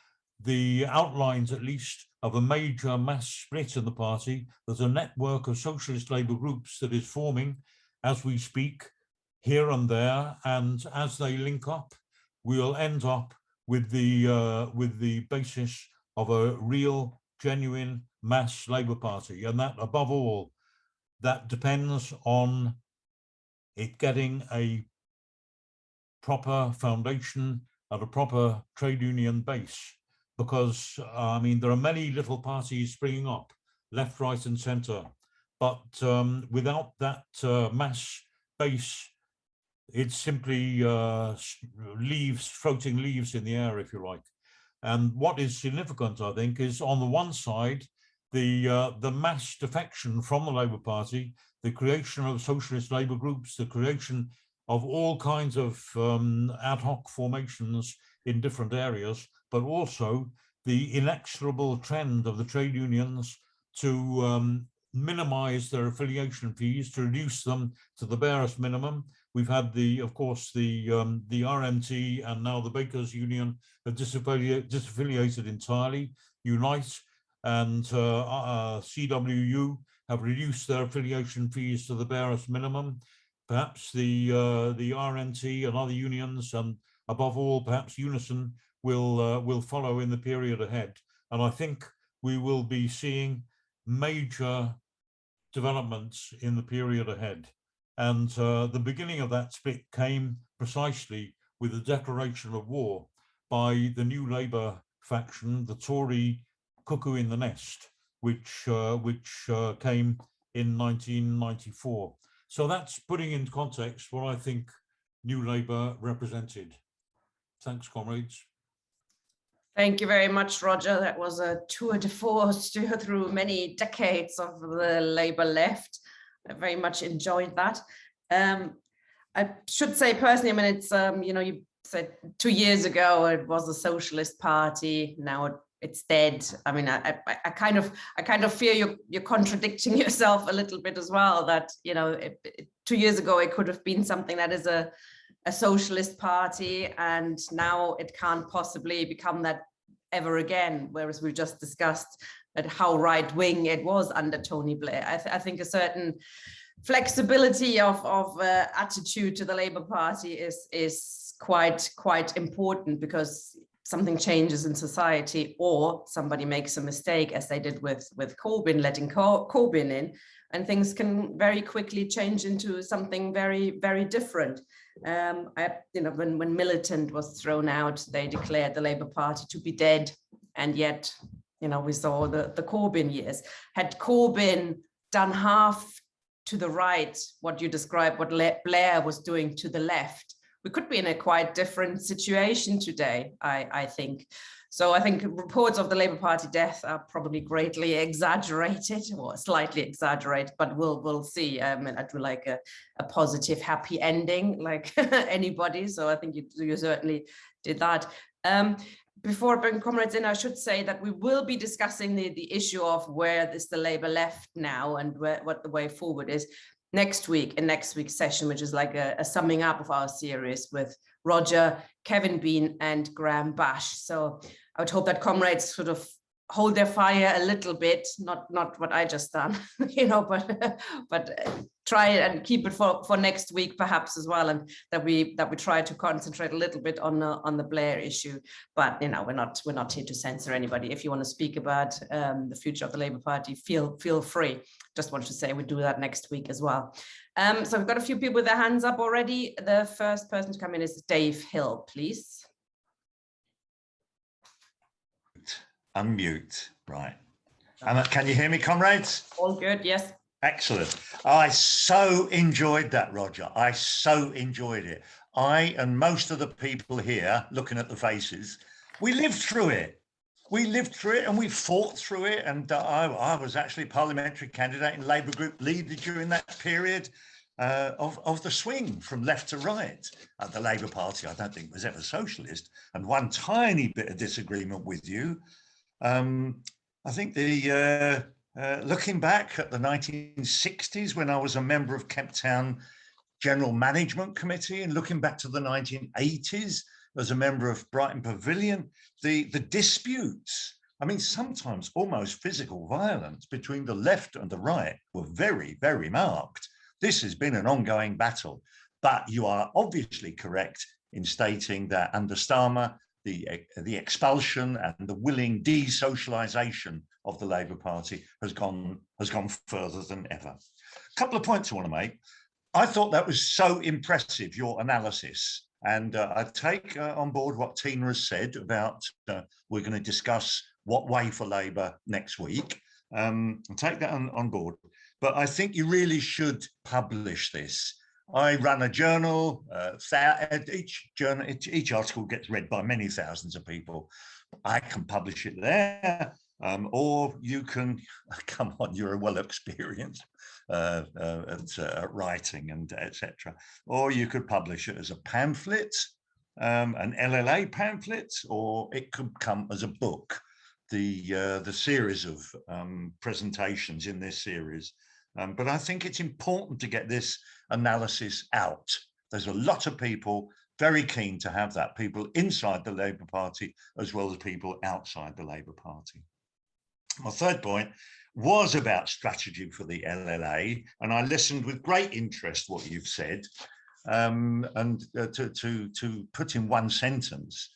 Speaker 2: the outlines, at least, of a major mass split in the party. There's a network of socialist Labour groups that is forming as we speak, here and there, and as they link up, we'll end up with the basis of a real, genuine mass Labour Party, and that, above all, that depends on it getting a proper foundation and a proper trade union base. Because, I mean, there are many little parties springing up, left, right, and centre, but without that mass base, it's simply floating leaves in the air, if you like. And what is significant, I think, is on the one side, the mass defection from the Labour Party, the creation of socialist Labour groups, the creation of all kinds of ad hoc formations in different areas, but also the inexorable trend of the trade unions to minimize their affiliation fees, to reduce them to the barest minimum. We've had of course, the RMT and now the Bakers Union have disaffiliated entirely. Unite and CWU have reduced their affiliation fees to the barest minimum. Perhaps the RMT and other unions, and above all, perhaps Unison, will follow in the period ahead. And I think we will be seeing major developments in the period ahead. And the beginning of that split came precisely with the declaration of war by the New Labour faction, the Tory cuckoo in the nest, which came in 1994. So that's putting in context what I think New Labour represented. Thanks, comrades.
Speaker 1: Thank you very much, Roger. That was a tour de force through many decades of the Labour left. I very much enjoyed that. I should say personally, I mean, it's, you said 2 years ago it was a socialist party. Now it's dead. I mean, I kind of fear you're contradicting yourself a little bit as well. That 2 years ago it could have been something that is a socialist party, and now it can't possibly become that ever again. Whereas we just discussed that how right wing it was under Tony Blair. I think a certain flexibility of attitude to the Labour Party is quite important, because something changes in society or somebody makes a mistake, as they did with Corbyn, letting Corbyn in, and things can very quickly change into something very, very different. When Militant was thrown out, they declared the Labour Party to be dead, and yet, we saw the Corbyn years. Had Corbyn done half to the right, what you described, what Blair was doing to the left, we could be in a quite different situation today, I think. So I think reports of the Labour Party death are probably greatly exaggerated, or slightly exaggerated, but we'll see. I mean, I'd like a positive, happy ending, like anybody. So I think you certainly did that. Before I bring comrades in, I should say that we will be discussing the issue of where is the Labour left now and what the way forward is next week, in next week's session, which is like a summing up of our series with Roger, Kevin Bean and Graham Bash. So I would hope that comrades sort of hold their fire a little bit, not what I just done, but try and keep it for next week perhaps as well, and that we try to concentrate a little bit on the Blair issue. But we're not here to censor anybody. If you want to speak about the future of the Labour Party, feel free. Just want to say we do that next week as well. So we've got a few people with their hands up already. The first person to come in is Dave Hill, please.
Speaker 3: Unmute, right. Can you hear me, comrades?
Speaker 1: All good, yes.
Speaker 3: Excellent. I so enjoyed that, Roger. I so enjoyed it. I and most of the people here, looking at the faces, We lived through it. We lived through it and we fought through it. And I was actually parliamentary candidate in Labour group leader during that period of the swing from left to right. The Labour Party, I don't think was ever socialist. And one tiny bit of disagreement with you. I think looking back at the 1960s when I was a member of Kemp Town General Management Committee and looking back to the 1980s as a member of Brighton Pavilion, the disputes, I mean, sometimes almost physical violence between the left and the right were very, very marked. This has been an ongoing battle, but you are obviously correct in stating that under Starmer, the expulsion and the willing de-socialisation of the Labour Party has gone further than ever. A couple of points I want to make. I thought that was so impressive, your analysis. And I take on board what Tina has said about we're going to discuss what way for Labour next week. I'll take that on board. But I think you really should publish this. I run a journal. Each article gets read by many thousands of people. I can publish it there. Or you can, come on, you're well experienced at writing and etc. Or you could publish it as a pamphlet, an LLA pamphlet, or it could come as a book. The series of presentations in this series. But I think it's important to get this analysis out. There's a lot of people very keen to have that, people inside the Labour Party as well as people outside the Labour Party. My third point was about strategy for the LLA, and I listened with great interest what you've said, and to put in one sentence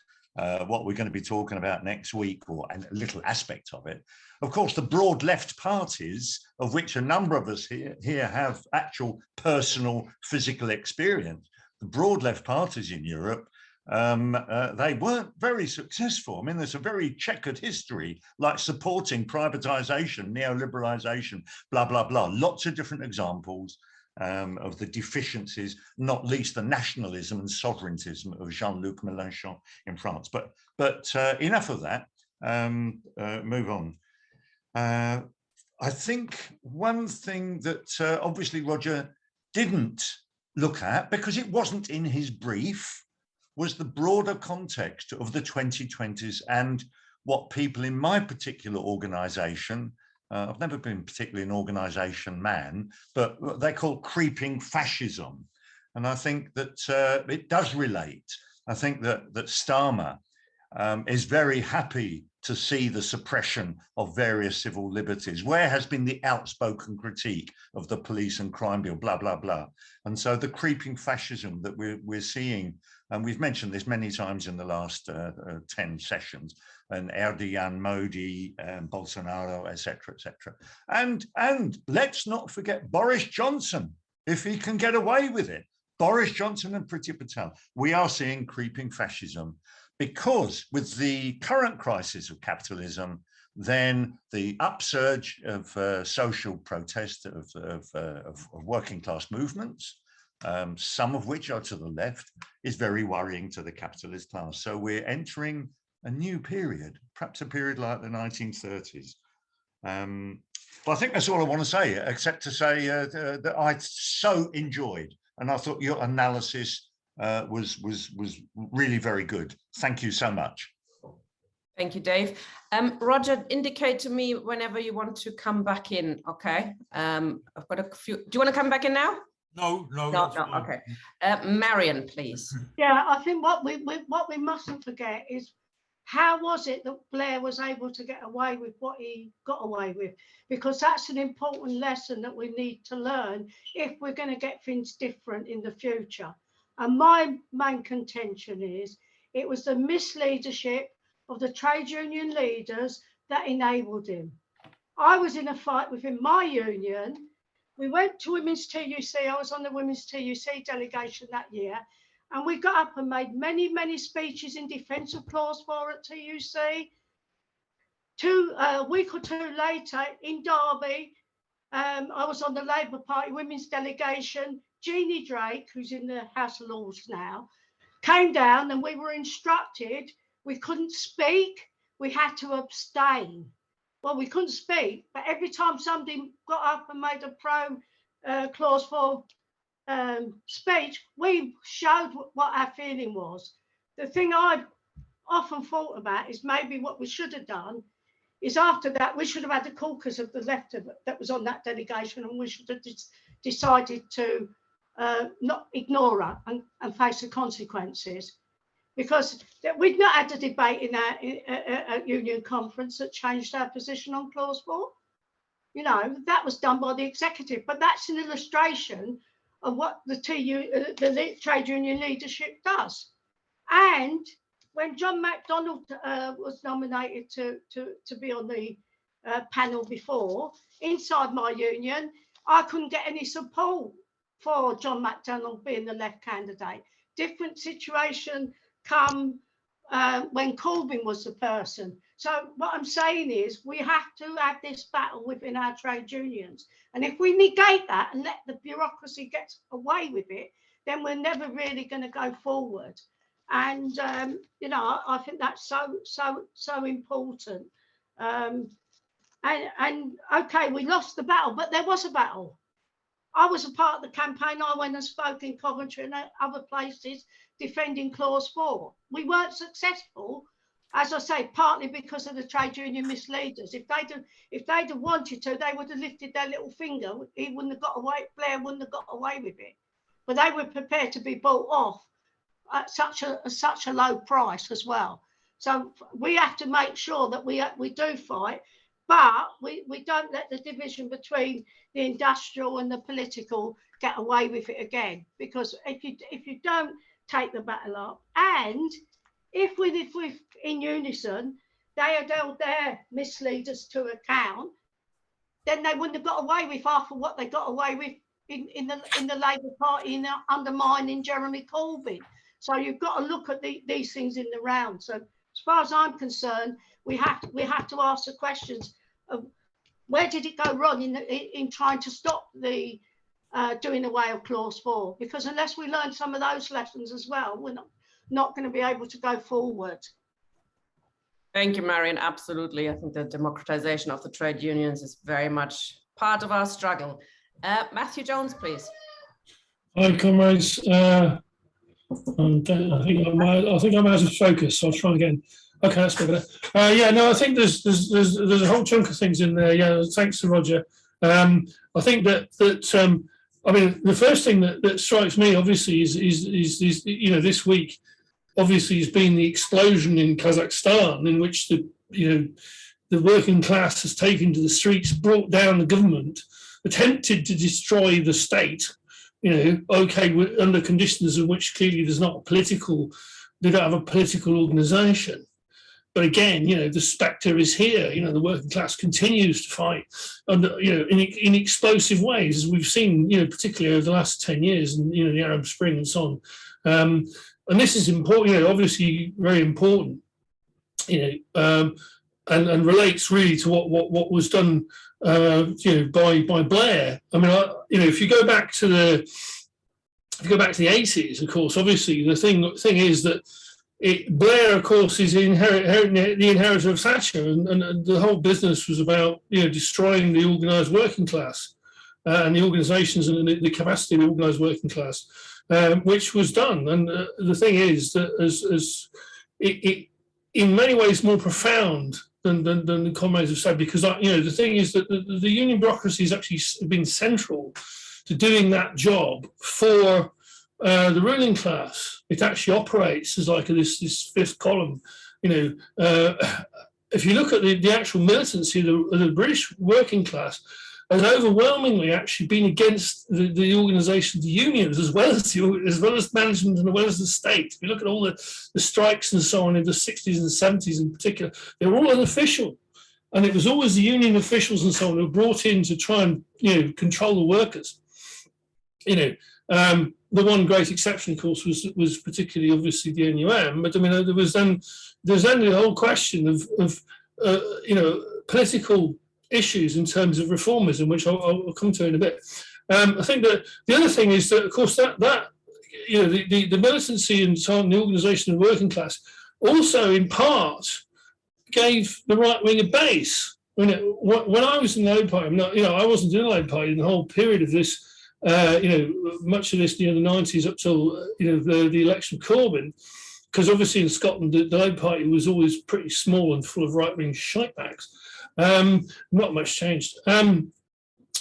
Speaker 3: what we're going to be talking about next week, or a little aspect of it. Of course, the broad left parties, of which a number of us here have actual personal physical experience, the broad left parties in Europe, they weren't very successful. I mean, there's a very checkered history, like supporting privatization, neoliberalization, blah, blah, blah. Lots of different examples of the deficiencies, not least the nationalism and sovereigntism of Jean-Luc Mélenchon in France. But enough of that, move on. I think one thing that obviously Roger didn't look at, because it wasn't in his brief, was the broader context of the 2020s and what people in my particular organization, I've never been particularly an organization man, but they call creeping fascism. And I think that it does relate. I think that Starmer is very happy to see the suppression of various civil liberties. Where has been the outspoken critique of the police and crime bill, blah, blah, blah. And so the creeping fascism that we're seeing, and we've mentioned this many times in the last 10 sessions, and Erdogan, Modi, Bolsonaro, etc., etc. And let's not forget Boris Johnson, if he can get away with it. Boris Johnson and Priti Patel. We are seeing creeping fascism, because with the current crisis of capitalism, then the upsurge of social protest of working class movements, some of which are to the left, is very worrying to the capitalist class. So we're entering a new period, perhaps a period like the 1930s. But I think that's all I want to say, except to say that I so enjoyed, and I thought your analysis was really very good. Thank you so much.
Speaker 1: Thank you, Dave. Roger, indicate to me whenever you want to come back in. Okay. I've got a few. Do you want to come back in now?
Speaker 2: No.
Speaker 1: Okay. Marion, please.
Speaker 4: Yeah, I think what we mustn't forget is, how was it that Blair was able to get away with what he got away with? Because that's an important lesson that we need to learn if we're going to get things different in the future. And my main contention is it was the misleadership of the trade union leaders that enabled him. I was in a fight within my union. We went to Women's TUC. I was on the Women's TUC delegation that year. And we got up and made many, many speeches in defence of Clause 4 at TUC. A week or two later in Derby, I was on the Labour Party Women's delegation. Jeannie Drake, who's in the House of Lords now, came down, and we were instructed we couldn't speak, we had to abstain. Well, we couldn't speak, but every time somebody got up and made a clause 4 speech, we showed what our feeling was. The thing I've often thought about is maybe what we should have done is after that, we should have had the caucus of the left that was on that delegation, and we should have decided to not ignore her and face the consequences. Because we'd not had a debate in our union conference that changed our position on clause 4. You know, that was done by the executive, but that's an illustration of what the trade union leadership does. And when John MacDonald was nominated to be on the panel before, inside my union, I couldn't get any support for John MacDonald being the left candidate. Different situation come when Corbyn was the person. So what I'm saying is we have to have this battle within our trade unions. And if we negate that and let the bureaucracy get away with it, then we're never really going to go forward. And, you know, I think that's so important. And okay, we lost the battle, but there was a battle. I was a part of the campaign. I went and spoke in Coventry and other places defending clause 4. We weren't successful, as I say, partly because of the trade union misleaders. If they'd have wanted to, they would have lifted their little finger. He wouldn't have got away. Blair wouldn't have got away with it. But they were prepared to be bought off at such a low price as well. So we have to make sure that we do fight, but we don't let the division between the industrial and the political get away with it again. Because if you don't take the battle up, and if we in unison, they had held their misleaders to account, then they wouldn't have got away with half of what they got away with in the Labour Party in undermining Jeremy Corbyn. So you've got to look at these things in the round. So as far as I'm concerned, we have to ask the questions of where did it go wrong in trying to stop the doing away of clause 4? Because unless we learn some of those lessons as well, we're not going to be able to go forward.
Speaker 1: Thank you, Marion. Absolutely. I think the democratization of the trade unions is very much part of our struggle. Matthew Jones, please.
Speaker 5: Hi, comrades. I think I'm out of focus, so I'll try again. Okay, that's better. Yeah, no, I think there's a whole chunk of things in there. Yeah, thanks to Roger. I think that I mean, the first thing that strikes me, obviously, is you know, this week, obviously, has been the explosion in Kazakhstan, in which the working class has taken to the streets, brought down the government, attempted to destroy the state. You know, okay, under conditions in which clearly they don't have a political organisation. But again, you know, the spectre is here. You know, the working class continues to fight under, you know, in explosive ways, as we've seen, you know, particularly over the last 10 years, and you know, the Arab Spring and so on. And this is important, you know, obviously very important, you know, and relates really to what was done, you know, by Blair. I mean, you know, if you go back to the 80s, of course, obviously the thing is that Blair, of course, is the inheritor of Thatcher, and the whole business was about, you know, destroying the organised working class and the organisations and the capacity of the organised working class, which was done. And the thing is that as it in many ways more profound than the comrades have said, because you know, the thing is that the union bureaucracy has actually been central to doing that job for the ruling class. It actually operates as like this fifth column. You know, if you look at the actual militancy of the British working class, has overwhelmingly actually been against the organisation of the unions, as well as management and as well as the state. If you look at all the strikes and so on in the 60s and 70s in particular, they were all unofficial. And it was always the union officials and so on who were brought in to try and, you know, control the workers. You know, the one great exception, of course, was particularly obviously the NUM. But I mean, there was then the whole question of you know, political issues in terms of reformism, which I'll come to in a bit. I think that the other thing is that, of course, that you know, the militancy and so on, the organisation of the working class also in part gave the right wing a base. When I was in the Labour Party, I wasn't in the Labour Party in the whole period of this. Much of this, the 90s up till the election of Corbyn, because obviously in Scotland the Labour Party was always pretty small and full of right-wing shitebags. Not much changed.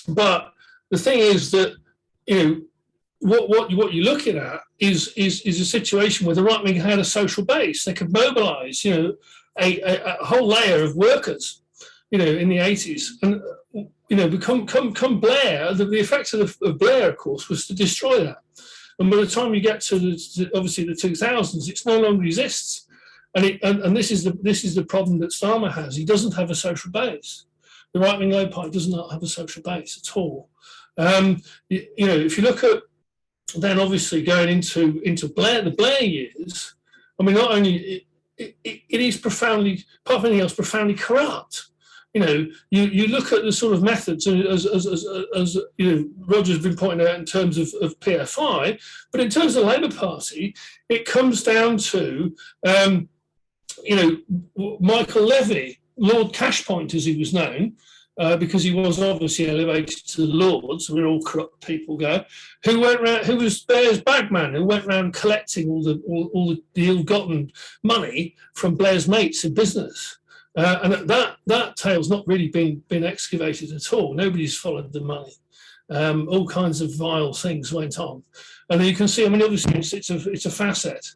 Speaker 5: But the thing is that what you're looking at is a situation where the right wing had a social base. They could mobilise a whole layer of workers in the 80s, and come Blair, the effect of Blair, of course, was to destroy that. And by the time you get to obviously the 2000s, it no longer exists. And this is the problem that Starmer has. He doesn't have a social base. The right-wing Labour Party does not have a social base at all. If you look at then obviously going into Blair, the Blair years, I mean, not only it is profoundly, apart from anything else, profoundly corrupt. You look at the sort of methods, as Roger's been pointing out in terms of PFI, but in terms of the Labour Party, it comes down to, Michael Levy, Lord Cashpoint, as he was known, because he was obviously elevated to the Lords, where all corrupt people go, who was Blair's bagman, who went around collecting all the ill-gotten money from Blair's mates in business. And that tale's not really been excavated at all. Nobody's followed the money. All kinds of vile things went on, and you can see. I mean, obviously, it's a facet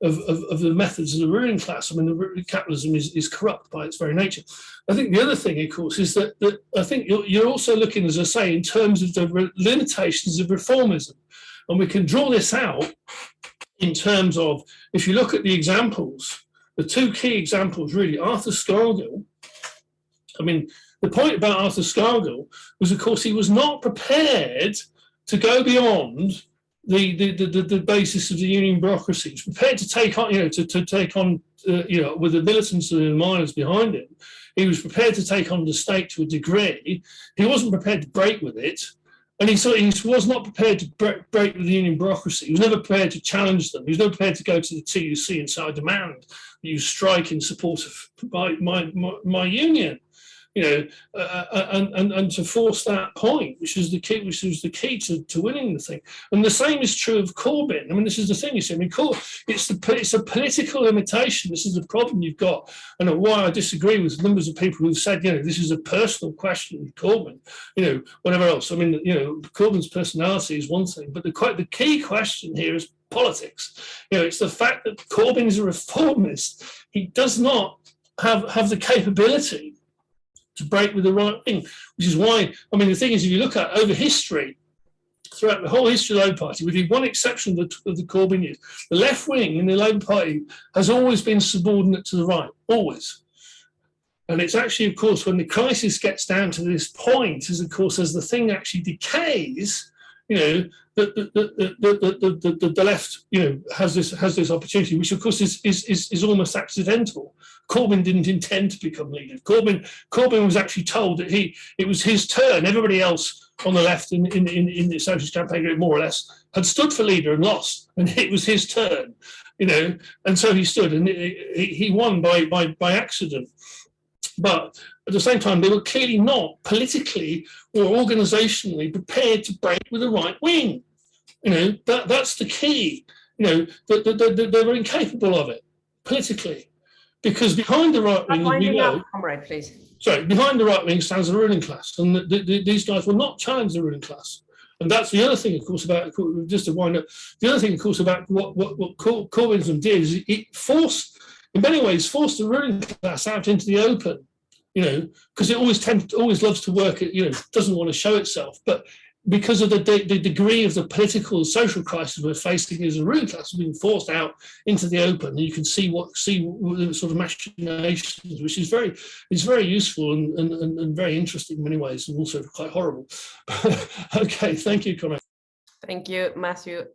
Speaker 5: of the methods of the ruling class. I mean, the capitalism is corrupt by its very nature. I think the other thing, of course, is that I think you're also looking, as I say, in terms of the limitations of reformism, and we can draw this out in terms of, if you look at the examples. The two key examples, really, Arthur Scargill. I mean, the point about Arthur Scargill was, of course, he was not prepared to go beyond the basis of the union bureaucracy. He was prepared to take on, to take on, with the militants and the miners behind him. He was prepared to take on the state to a degree. He wasn't prepared to break with it. And he was not prepared to break with the union bureaucracy. He was never prepared to challenge them. He was never prepared to go to the TUC and say, I demand that you strike in support of my union, and to force that point, which was the key to winning the thing. And the same is true of Corbyn. I mean, this is the thing, you see. I mean, it's a political limitation. This is the problem you've got, and why I disagree with numbers of people who've said, this is a personal question with Corbyn, whatever else. I mean, Corbyn's personality is one thing, but the key question here is politics. It's the fact that Corbyn is a reformist. He does not have the capability to break with the right wing, which is why, I mean, the thing is, if you look at over history, throughout the whole history of the Labour Party, with the one exception of the Corbyn years, the left wing in the Labour Party has always been subordinate to the right, always. And it's actually, of course, when the crisis gets down to this point, as the thing actually decays, the left, has this opportunity, which of course is almost accidental. Corbyn didn't intend to become leader. Corbyn was actually told that it was his turn. Everybody else on the left in the socialist campaign, more or less, had stood for leader and lost, and it was his turn, and so he stood, and he won by accident. But at the same time, they were clearly not politically or organisationally prepared to break with the right wing. That's the key. They were incapable of it politically. Because behind the right wing, behind the right wing stands the ruling class, and these guys will not challenge the ruling class. And that's the other thing, of course, about, just to wind up, the other thing, of course, about what Corbynism did is it in many ways, forced the ruling class out into the open, because it always loves to work, doesn't want to show itself, but because of the degree of the political and social crisis we're facing as a ruling class, being forced out into the open, and you can see the sort of machinations, which is very useful and very interesting in many ways, and also quite horrible. Okay, thank you, Conrad.
Speaker 1: Thank you, Matthew.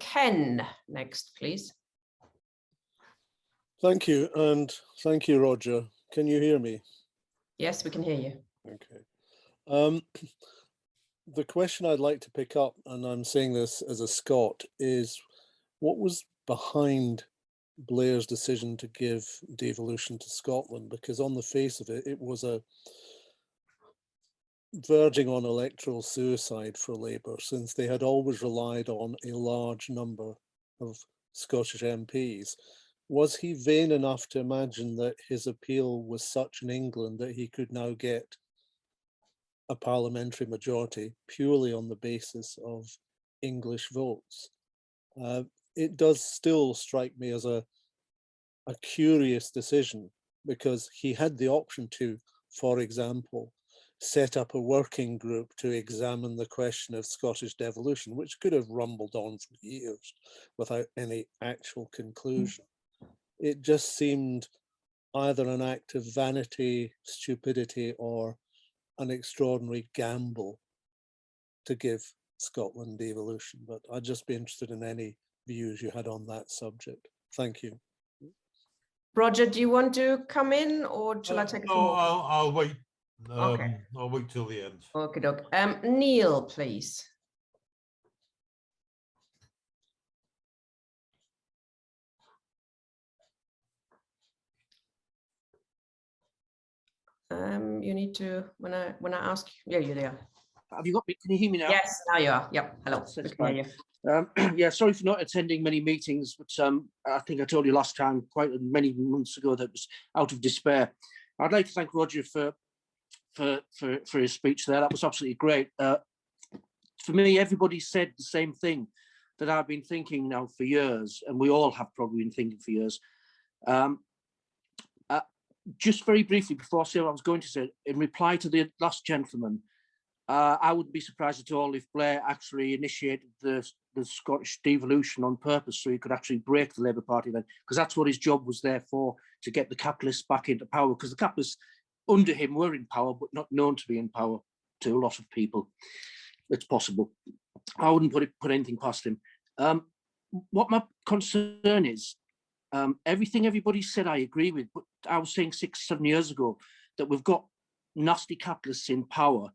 Speaker 1: Ken, next, please.
Speaker 6: Thank you, and thank you, Roger. Can you hear me?
Speaker 1: Yes, we can hear you.
Speaker 6: Okay. The question I'd like to pick up, and I'm saying this as a Scot, is what was behind Blair's decision to give devolution to Scotland, because on the face of it, it was a verging on electoral suicide for Labour, since they had always relied on a large number of Scottish MPs. Was he vain enough to imagine that his appeal was such in England that he could now get a parliamentary majority purely on the basis of English votes? It does still strike me as a curious decision, because he had the option to, for example, set up a working group to examine the question of Scottish devolution, which could have rumbled on for years without any actual conclusion. It just seemed either an act of vanity, stupidity, or an extraordinary gamble to give Scotland devolution. But I'd just be interested in any views you had on that subject. Thank you.
Speaker 1: Roger, do you want to come in, or shall I take a few
Speaker 2: No,
Speaker 1: more?
Speaker 2: I'll wait.
Speaker 1: Okay.
Speaker 2: I'll wait till the end.
Speaker 1: Okay, doke. Neil, please. You need to, when I ask you, yeah, you're there.
Speaker 7: Have you got me? Can you hear me now?
Speaker 1: Yes, now you are. Yep. Hello.
Speaker 7: That's
Speaker 1: We can
Speaker 7: fine.
Speaker 1: hear you.
Speaker 7: Yeah, sorry for not attending many meetings, but I think I told you last time, quite many months ago, that was out of despair. I'd like to thank Roger for his speech there. That was absolutely great. For me, everybody said the same thing that I've been thinking now for years, and we all have probably been thinking for years. Just very briefly, before I say what I was going to say, in reply to the last gentleman, I wouldn't be surprised at all if Blair actually initiated the Scottish devolution on purpose, so he could actually break the Labour Party then, because that's what his job was there for, to get the capitalists back into power, because the capitalists under him were in power, but not known to be in power to a lot of people. It's possible. I wouldn't put anything past him. What my concern is, everything everybody said I agree with, but I was saying 6-7 years ago that we've got nasty capitalists in power,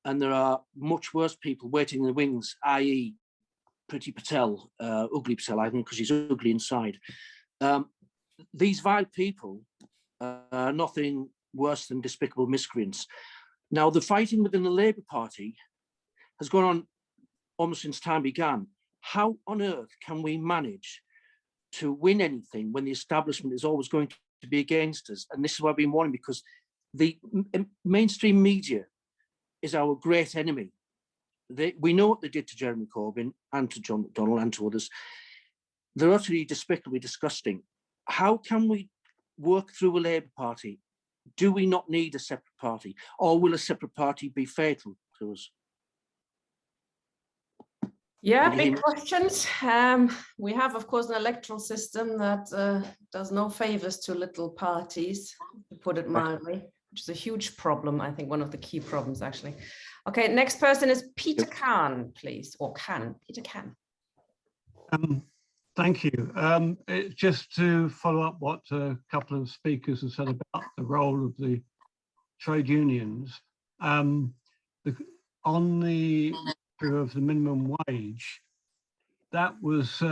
Speaker 7: and there are much worse people waiting in the wings, i.e. Priti Patel, ugly Patel, I think, because he's ugly inside. These vile people are nothing worse than despicable miscreants. Now, the fighting within the Labour Party has gone on almost since time began. How on earth can we manage to win anything when the establishment is always going to be against us? And this is what I've been warning, because the mainstream media is our great enemy. We know what they did to Jeremy Corbyn and to John McDonnell and to others. They're utterly despicably disgusting. How can we work through a Labour Party? Do we not need a separate party, or will a separate party be fatal to us?
Speaker 1: Yeah, big questions. We have, of course, an electoral system that does no favors to little parties, to put it mildly, which is a huge problem. I think one of the key problems, actually. Okay, next person is Peter Khan, please, or Peter Khan.
Speaker 8: Thank you. Just to follow up what a couple of speakers have said about the role of the trade unions. On the issue of the minimum wage, that was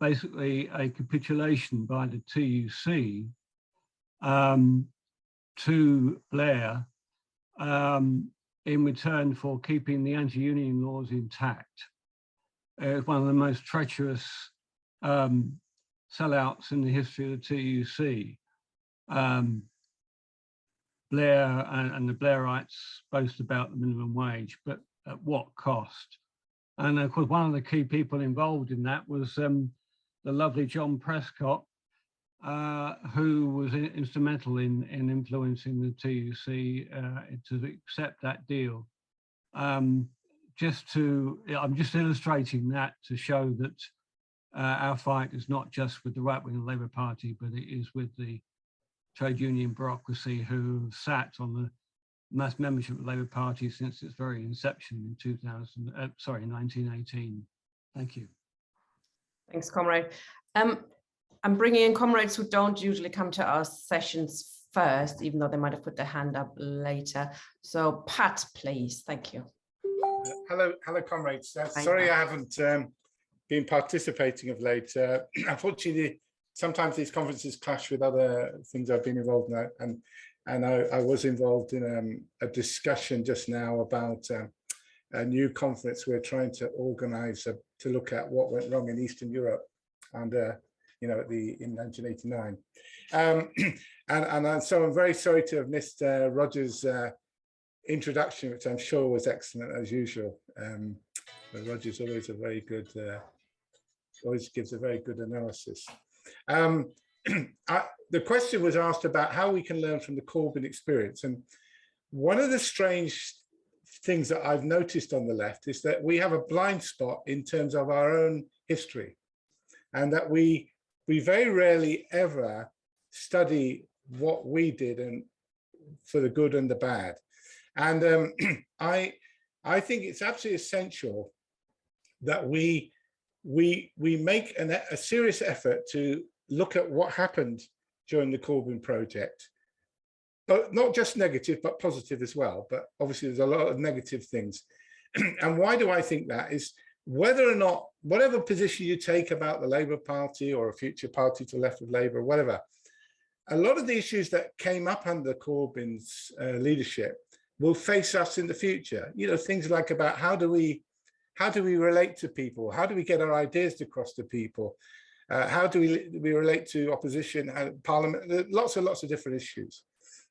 Speaker 8: basically a capitulation by the TUC to Blair in return for keeping the anti-union laws intact. It's one of the most treacherous sellouts in the history of the TUC. Blair and the Blairites boast about the minimum wage, but at what cost? And of course, one of the key people involved in that was the lovely John Prescott, who was instrumental in influencing the TUC to accept that deal. I'm just illustrating that to show that our fight is not just with the right-wing Labour Party, but it is with the trade union bureaucracy who sat on the mass membership of the Labour Party since its very inception in 1918. Thank you.
Speaker 1: Thanks, comrade. I'm bringing in comrades who don't usually come to our sessions first, even though they might have put their hand up later. So Pat, please. Thank you.
Speaker 9: Hello, comrades. Sorry I haven't been participating of late. Unfortunately, the sometimes these conferences clash with other things I've been involved in, and I was involved in a discussion just now about a new conference we're trying to organise to look at what went wrong in Eastern Europe, and you know, in 1989. So I'm very sorry to have missed Roger's introduction, which I'm sure was excellent as usual. Roger's always a very good, always gives a very good analysis. The question was asked about how we can learn from the Corbyn experience, and one of the strange things that I've noticed on the left is that we have a blind spot in terms of our own history, and that we very rarely ever study what we did, and for the good and the bad. And I think it's absolutely essential that we make a serious effort to look at what happened during the Corbyn project, but not just negative, but positive as well. But obviously there's a lot of negative things. And why do I think that is, whether or not, whatever position you take about the Labour Party or a future party to the left of Labour, whatever, a lot of the issues that came up under Corbyn's leadership will face us in the future. You know, things like about how do we relate to people? How do we get our ideas across to people? How do we relate to opposition and parliament? Lots of different issues.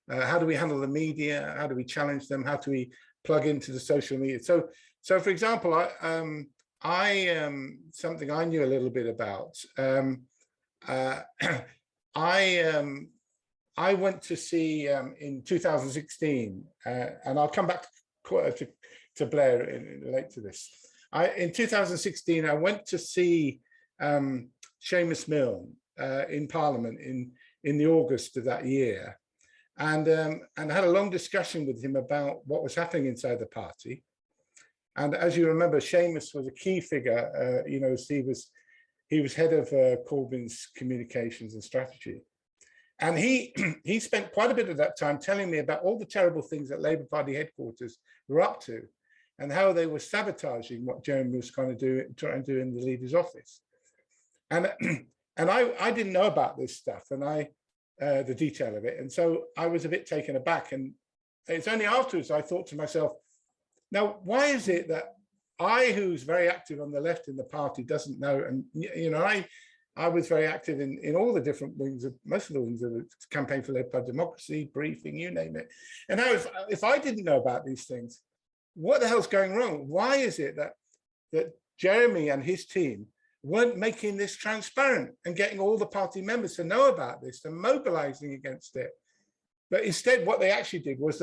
Speaker 9: How do we handle the media? How do we challenge them? How do we plug into the social media? So for example, something I knew a little bit about. I went to see in 2016, and I'll come back to Blair in relate to this. In 2016, I went to see Seamus Milne in Parliament in the August of that year, and had a long discussion with him about what was happening inside the party. And as you remember, Seamus was a key figure. You know, he was head of Corbyn's communications and strategy. And he spent quite a bit of that time telling me about all the terrible things that Labour Party headquarters were up to, and how they were sabotaging what Jeremy was trying to do in the leader's office. And I didn't know about this stuff, and the detail of it. And so I was a bit taken aback. And it's only afterwards I thought to myself, now, why is it that who's very active on the left in the party, doesn't know? And, you know, I was very active in all the different wings of, most of the wings of the Campaign for Labour Democracy, briefing, you name it. And how if I didn't know about these things, what the hell's going wrong? Why is it that Jeremy and his team weren't making this transparent and getting all the party members to know about this and mobilizing against it? But instead, what they actually did was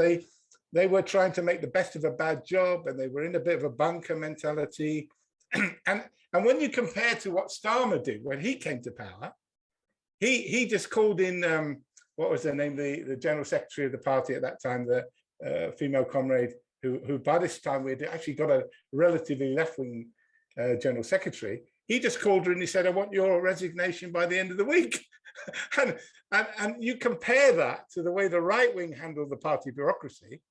Speaker 9: they were trying to make the best of a bad job, and they were in a bit of a bunker mentality. And when you compare to what Starmer did when he came to power, he just called in, what was her name, the general secretary of the party at that time, the female comrade, who by this time we had actually got a relatively left-wing general secretary. He just called her and he said, I want your resignation by the end of the week. and you compare that to the way the right wing handled the party bureaucracy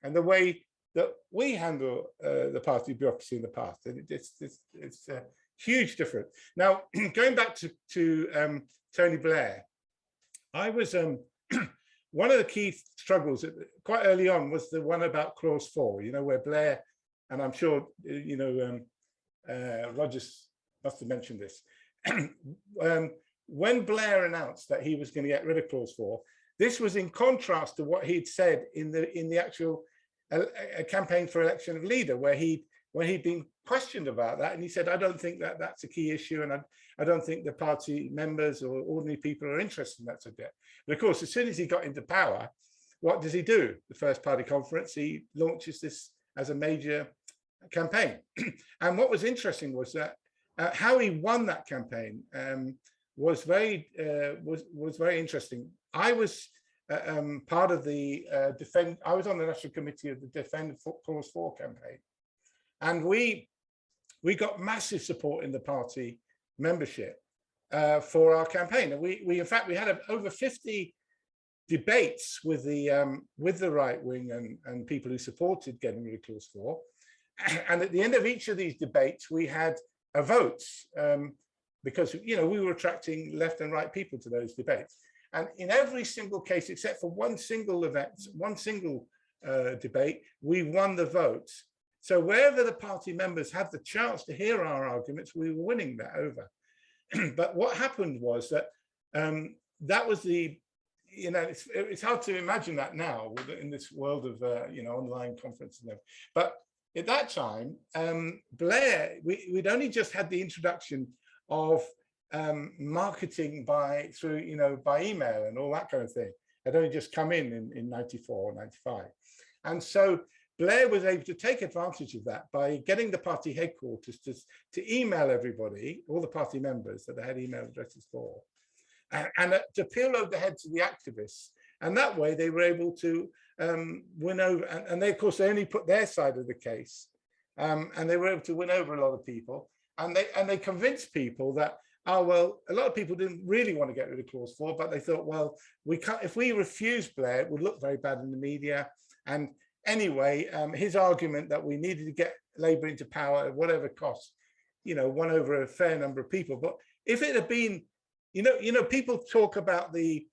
Speaker 9: and the way that we handle the party bureaucracy in the past. And it's a huge difference. Now, going back to Tony Blair, I was, one of the key struggles quite early on was the one about clause 4, you know, where Blair, and I'm sure, you know, Rogers must have mentioned this. When Blair announced that he was going to get rid of clause 4, this was in contrast to what he'd said in the actual campaign for election of leader, when he'd been questioned about that, and he said, I don't think that that's a key issue, and I don't think the party members or ordinary people are interested in that subject. But of course, as soon as he got into power, what does he do? The first party conference, he launches this as a major campaign. And what was interesting was that how he won that campaign was very interesting. I was part of the I was on the National Committee of the Defend Clause 4 campaign, and we got massive support in the party membership for our campaign. And we in fact we had over 50 debates with the right wing and people who supported getting rid of clause 4. And at the end of each of these debates, we had a vote. because, you know, we were attracting left and right people to those debates. And in every single case, except for one single event, one single debate, we won the votes. So wherever the party members had the chance to hear our arguments, we were winning that over. But what happened was that that was the, you know, it's hard to imagine that now in this world of, you know, online conferences. But at that time, Blair, we'd only just had the introduction of marketing through, you know, by email and all that kind of thing. Had only just come in 94 or 95. And so Blair was able to take advantage of that by getting the party headquarters to email everybody, all the party members that they had email addresses for, and to peel over the heads of the activists. And that way they were able to win over, and they, of course, they only put their side of the case, and they were able to win over a lot of people. And they convinced people that, oh, well, a lot of people didn't really want to get rid of Clause 4, but they thought, well, we can't, if we refuse Blair, it would look very bad in the media. And anyway, his argument that we needed to get Labour into power at whatever cost, you know, won over a fair number of people. But if it had been, you know, people talk about the,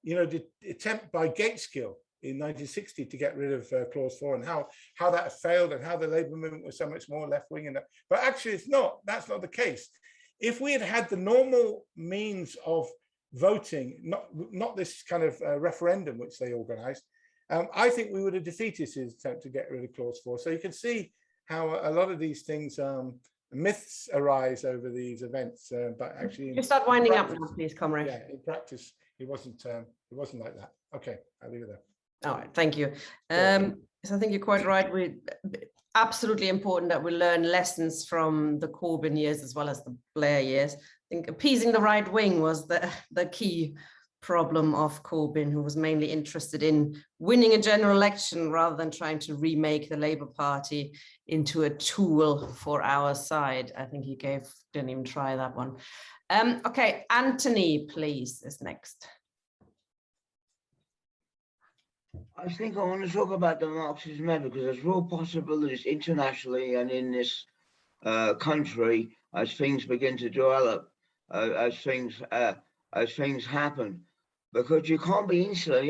Speaker 9: you know, the attempt by Gateskill in 1960 to get rid of Clause 4 and how that failed and how the Labour movement was so much more left wing. But actually, it's not. That's not the case. If we had had the normal means of voting, not this kind of referendum which they organised, I think we would have defeated his attempt to get rid of Clause 4. So you can see how a lot of these things, myths arise over these events, but actually,
Speaker 1: You start winding up now, please, comrade.
Speaker 9: Yeah, in practice, it wasn't like that. Okay, I'll leave it there.
Speaker 1: All right, thank you. So I think you're quite right. We absolutely important that we learn lessons from the Corbyn years as well as the Blair years. I think appeasing the right wing was the key problem of Corbyn, who was mainly interested in winning a general election rather than trying to remake the Labour Party into a tool for our side. I think he didn't even try that one. Okay, Anthony, please, is next.
Speaker 10: I think I want to talk about the Marxist method because there's real possibilities internationally and in this country as things begin to develop, as things happen. Because you can't be insular.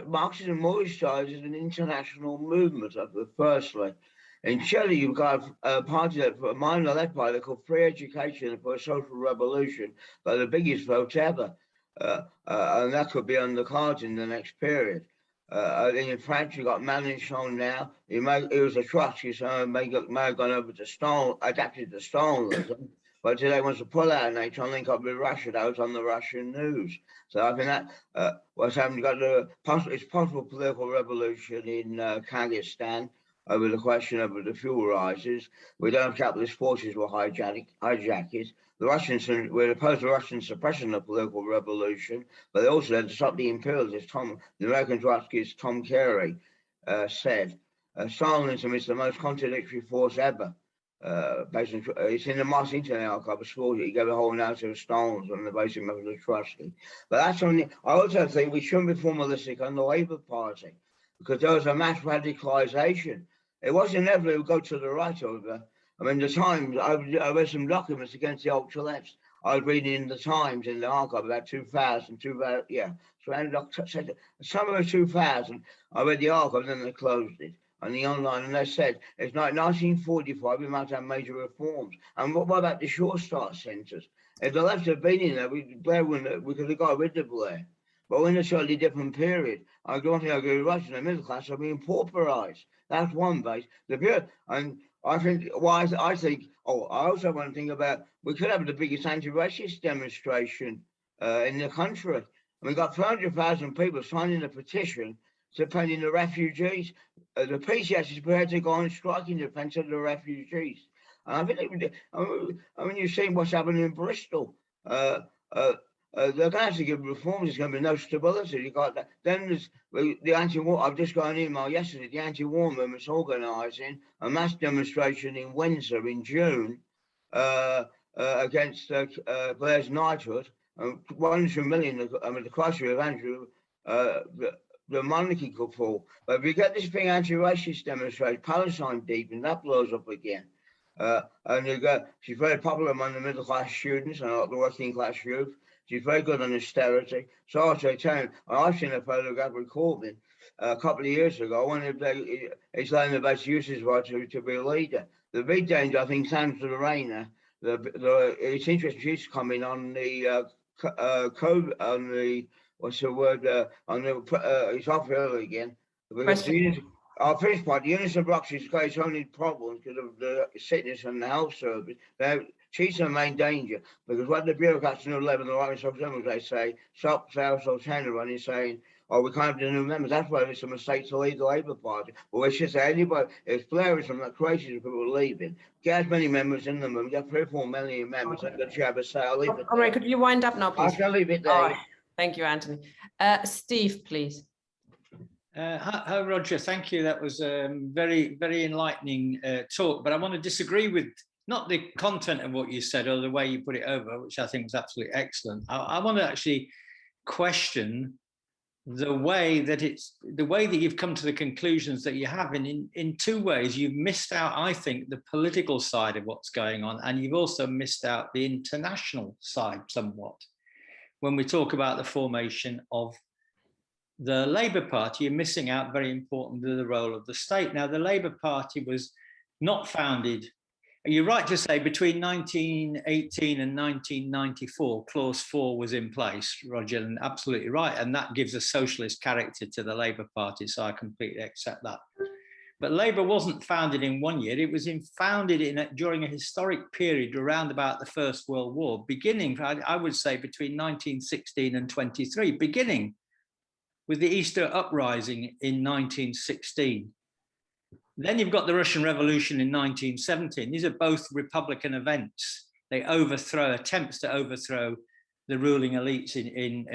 Speaker 10: Marxism always started as an international movement. Firstly, in Chile, you've got a party that, a minor left party called Free Education for a Social Revolution, but the biggest vote ever, and that could be on the cards in the next period. In France, you got Mélenchon now. He was a Trotskyist, so may have gone over to Stalin, adapted to Stalinism. But today wants to pull out and they try and link up with Russia. That was on the Russian news. So I think that what's happened, it's possible political revolution in Kazakhstan over the question of the fuel rises. We don't have capitalist forces will hijack it. The Russians were opposed to Russian suppression of political revolution, but they also had to stop the imperialists. The American Trotskyist Tom Carey said, Stalinism is the most contradictory force ever. It's in the Mars Internet archive of school. You gave a whole narrative of Stalin on the basic method of Trotsky. But that's only. I also think we shouldn't be formalistic on the Labour Party because there was a mass radicalisation. It wasn't never it would go to the right over. I mean, the Times. I read some documents against the ultra lefts. I was reading in the Times in the archive about 2000, yeah. So somewhere 2000. I read the archive, then they closed it. On the online, and they said it's like 1945, we might have major reforms. And what about the Short Start centres? If the left had been in there, we could have got rid of Blair. But we're in a totally different period. I don't think I agree with Russia. The middle class are being pauperised. That's one base. And I think, I also want to think about, we could have the biggest anti-racist demonstration in the country. And we got 300,000 people signing a petition defending the refugees. The PCS is prepared to go on strike in defence of the refugees. And I think, you've seen what's happening in Bristol. They're going to have to give reforms. There's going to be no stability. You got that. Then there's the anti-war. I've just got an email yesterday. The anti-war movement's organising a mass demonstration in Windsor in June against Blair's knighthood. 100 million. The crisis of Andrew. The monarchy could fall. But if we get this big anti-racist demonstration, Palestine deep, and that blows up again. And she's very popular among the middle class students and the working class youth. She's very good on austerity. So I tell you, I've seen a photograph recording a couple of years ago when Islamabad's uses were to be a leader. The big danger, I think, stands to the Reina. It's interesting she's coming on the on the what's the word on the it's off early again. Our first part, the Unison Blocks has got its own problems because of the sickness and the health service. She's the main danger because what the bureaucrats in the level of the Irish Assembly, they say, stop sales or tender running, saying, oh, we can't have the new members. That's why it's a mistake to leave the Labour Party. But we should say anybody, it's Blairism that crazy people leaving. Get as many members in them, and get 3 or 4 million members. Okay. That you have a say. I'll leave it.
Speaker 1: All right, could you wind up now, please?
Speaker 10: I shall leave it there.
Speaker 1: Thank you, Anthony. Steve, please.
Speaker 11: Hi, Roger. Thank you. That was a very, very enlightening talk. But I want to disagree with not the content of what you said or the way you put it over, which I think was absolutely excellent. I want to actually question the way that you've come to the conclusions that you have in 2 ways. You've missed out, I think, the political side of what's going on, and you've also missed out the international side somewhat. When we talk about the formation of the Labour Party, you're missing out very importantly the role of the state. Now, the Labour Party was not founded, you're right to say, between 1918 and 1994, Clause 4 was in place, Roger, and absolutely right. And that gives a socialist character to the Labour Party, so I completely accept that. But Labour wasn't founded in 1 year, it was founded during a historic period around about the First World War, beginning, I would say, between 1916 and 23, beginning with the Easter Uprising in 1916. Then you've got the Russian Revolution in 1917. These are both Republican events. They attempts to overthrow the ruling elites in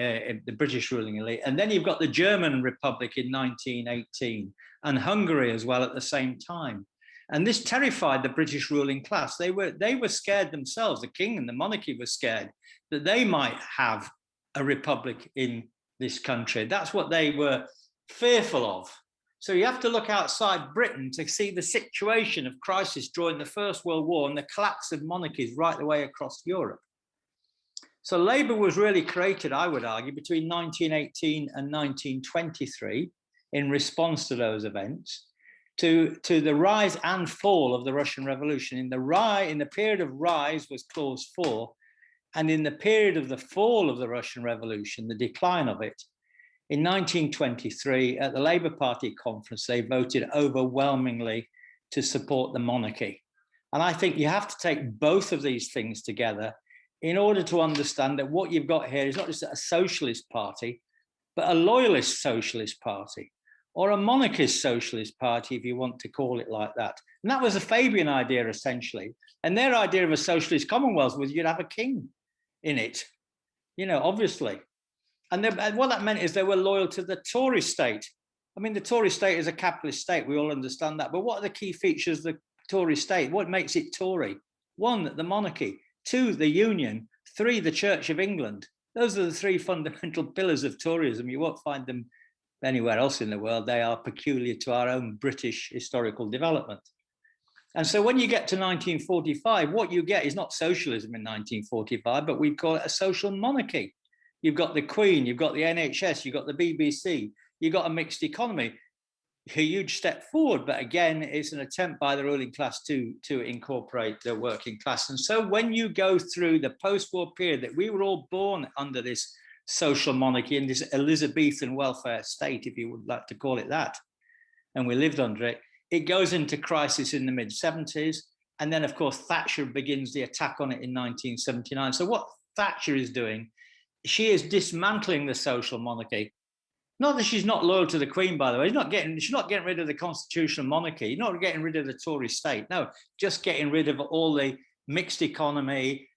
Speaker 11: the British ruling elite. And then you've got the German Republic in 1918 and Hungary as well at the same time. And this terrified the British ruling class. They were scared themselves. The king and the monarchy were scared that they might have a republic in this country. That's what they were fearful of. So you have to look outside Britain to see the situation of crisis during the First World War and the collapse of monarchies right the way across Europe. So Labour was really created, I would argue, between 1918 and 1923 in response to those events, to the rise and fall of the Russian Revolution. In the period of rise was Clause 4, and in the period of the fall of the Russian Revolution, the decline of it, in 1923, at the Labour Party conference, they voted overwhelmingly to support the monarchy. And I think you have to take both of these things together in order to understand that what you've got here is not just a socialist party, but a loyalist socialist party, or a monarchist socialist party, if you want to call it like that. And that was a Fabian idea, essentially. And their idea of a socialist commonwealth was you'd have a king in it, obviously. And what that meant is they were loyal to the Tory state. I mean, the Tory state is a capitalist state. We all understand that. But what are the key features of the Tory state? What makes it Tory? 1, the monarchy. 2, the union. 3, the Church of England. Those are the 3 fundamental pillars of Toryism. You won't find them anywhere else in the world. They are peculiar to our own British historical development. And so when you get to 1945, what you get is not socialism in 1945, but we call it a social monarchy. You've got the Queen, you've got the NHS, you've got the BBC, you've got a mixed economy. A huge step forward, but again, it's an attempt by the ruling class to incorporate the working class. And so when you go through the post-war period that we were all born under this social monarchy and this Elizabethan welfare state, if you would like to call it that, and we lived under it, it goes into crisis in the mid-70s. And then, of course, Thatcher begins the attack on it in 1979. So what Thatcher is doing, she is dismantling the social monarchy. Not that she's not loyal to the Queen, by the way. She's not getting rid of the constitutional monarchy. You're not getting rid of the Tory state. No, just getting rid of all the mixed economy,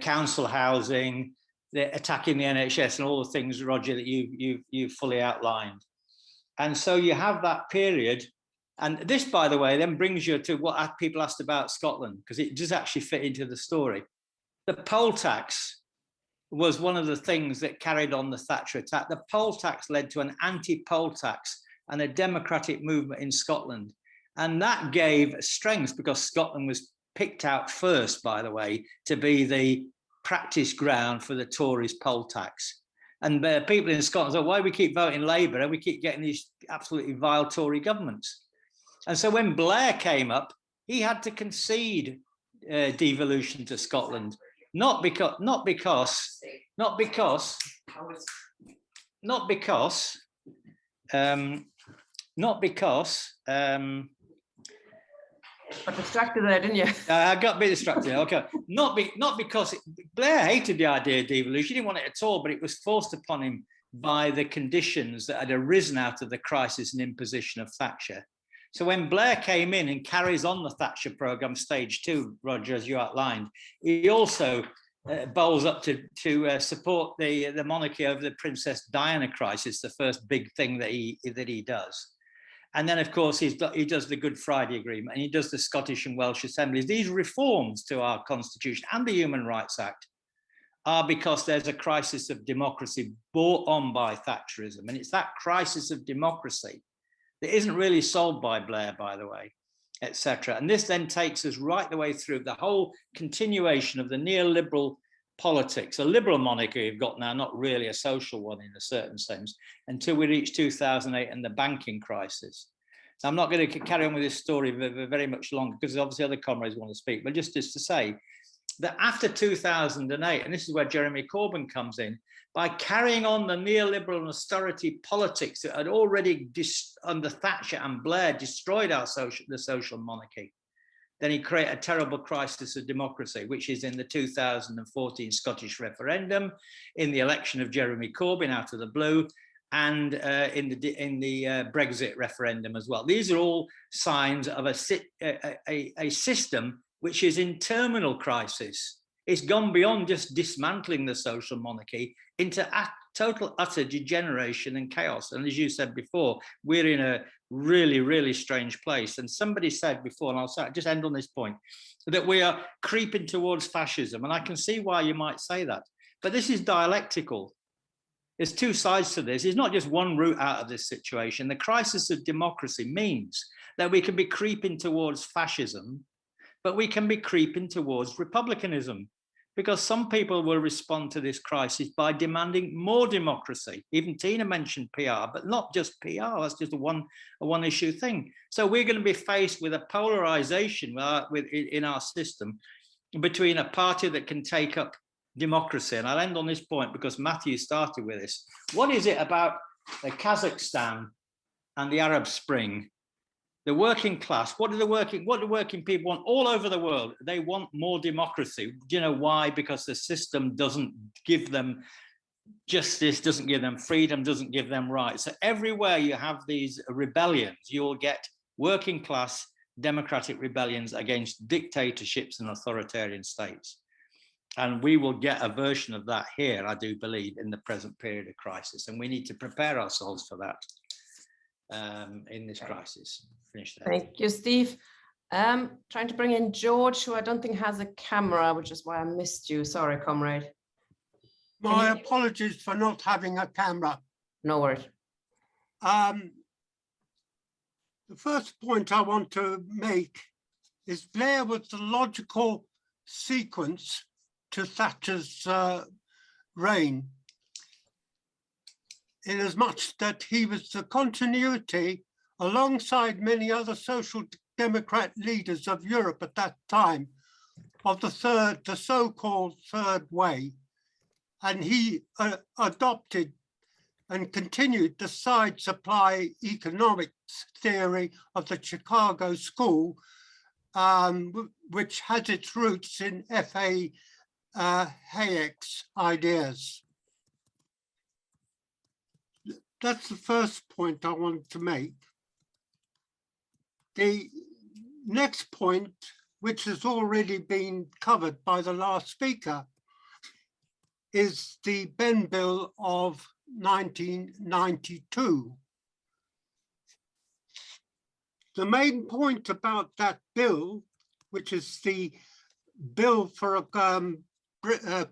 Speaker 11: council housing, the attacking the NHS, and all the things, Roger, that you fully outlined. And so you have that period. And this, by the way, then brings you to what people asked about Scotland, because it does actually fit into the story. The poll tax was one of the things that carried on the Thatcher attack. The poll tax led to an anti-poll tax and a democratic movement in Scotland. And that gave strength because Scotland was picked out first, by the way, to be the practice ground for the Tories poll tax. And people in Scotland thought, why do we keep voting Labour and we keep getting these absolutely vile Tory governments? And so when Blair came up, he had to concede devolution to Scotland, not because
Speaker 1: Got distracted there, didn't you?
Speaker 11: I got a bit distracted. Okay, not because Blair hated the idea of devolution. He didn't want it at all, but it was forced upon him by the conditions that had arisen out of the crisis and imposition of Thatcher. So when Blair came in and carries on the Thatcher programme, stage 2, Roger, as you outlined, he also bowls up to support the monarchy over the Princess Diana crisis, the first big thing that he does. And then, of course, he does the Good Friday Agreement and he does the Scottish and Welsh Assemblies. These reforms to our Constitution and the Human Rights Act are because there's a crisis of democracy brought on by Thatcherism. And it's that crisis of democracy that isn't really solved by Blair, by the way, etc. And this then takes us right the way through the whole continuation of the neoliberal politics, a liberal monarchy we've got now, not really a social one in a certain sense, until we reach 2008 and the banking crisis. So I'm not going to carry on with this story very much longer because obviously other comrades want to speak, but just to say that after 2008, and this is where Jeremy Corbyn comes in, by carrying on the neoliberal and austerity politics that had already, under Thatcher and Blair, destroyed the social monarchy, then he created a terrible crisis of democracy, which is in the 2014 Scottish referendum, in the election of Jeremy Corbyn out of the blue, and in the Brexit referendum as well. These are all signs of a system which is in terminal crisis. It's gone beyond just dismantling the social monarchy into total utter degeneration and chaos. And as you said before, we're in a really, really strange place. And somebody said before, and I'll just end on this point, that we are creeping towards fascism. And I can see why you might say that. But this is dialectical. There's two sides to this. It's not just one route out of this situation. The crisis of democracy means that we can be creeping towards fascism, but we can be creeping towards republicanism, because some people will respond to this crisis by demanding more democracy. Even Tina mentioned PR, but not just PR, that's just a one issue thing. So we're going to be faced with a polarization in our system between a party that can take up democracy. And I'll end on this point because Matthew started with this. What is it about Kazakhstan and the Arab Spring? The working class, what do the working people want all over the world? They want more democracy. Do you know why? Because the system doesn't give them justice, doesn't give them freedom, doesn't give them rights. So everywhere you have these rebellions, you'll get working class democratic rebellions against dictatorships and authoritarian states. And we will get a version of that here, I do believe, in the present period of crisis. And we need to prepare ourselves for that in this crisis. Finish there.
Speaker 1: Thank you, Steve. Trying to bring in George, who I don't think has a camera, which is why I missed you. Sorry, comrade.
Speaker 12: My apologies for not having a camera.
Speaker 1: No worries.
Speaker 12: The first point I want to make is Blair was the logical sequence to Thatcher's reign, in as much that he was the continuity alongside many other social democrat leaders of Europe at that time of the so-called third way. And he adopted and continued the side supply economics theory of the Chicago School, which has its roots in F.A. Hayek's ideas. That's the first point I want to make. The next point, which has already been covered by the last speaker, is the Benn Bill of 1992. The main point about that bill, which is the bill for a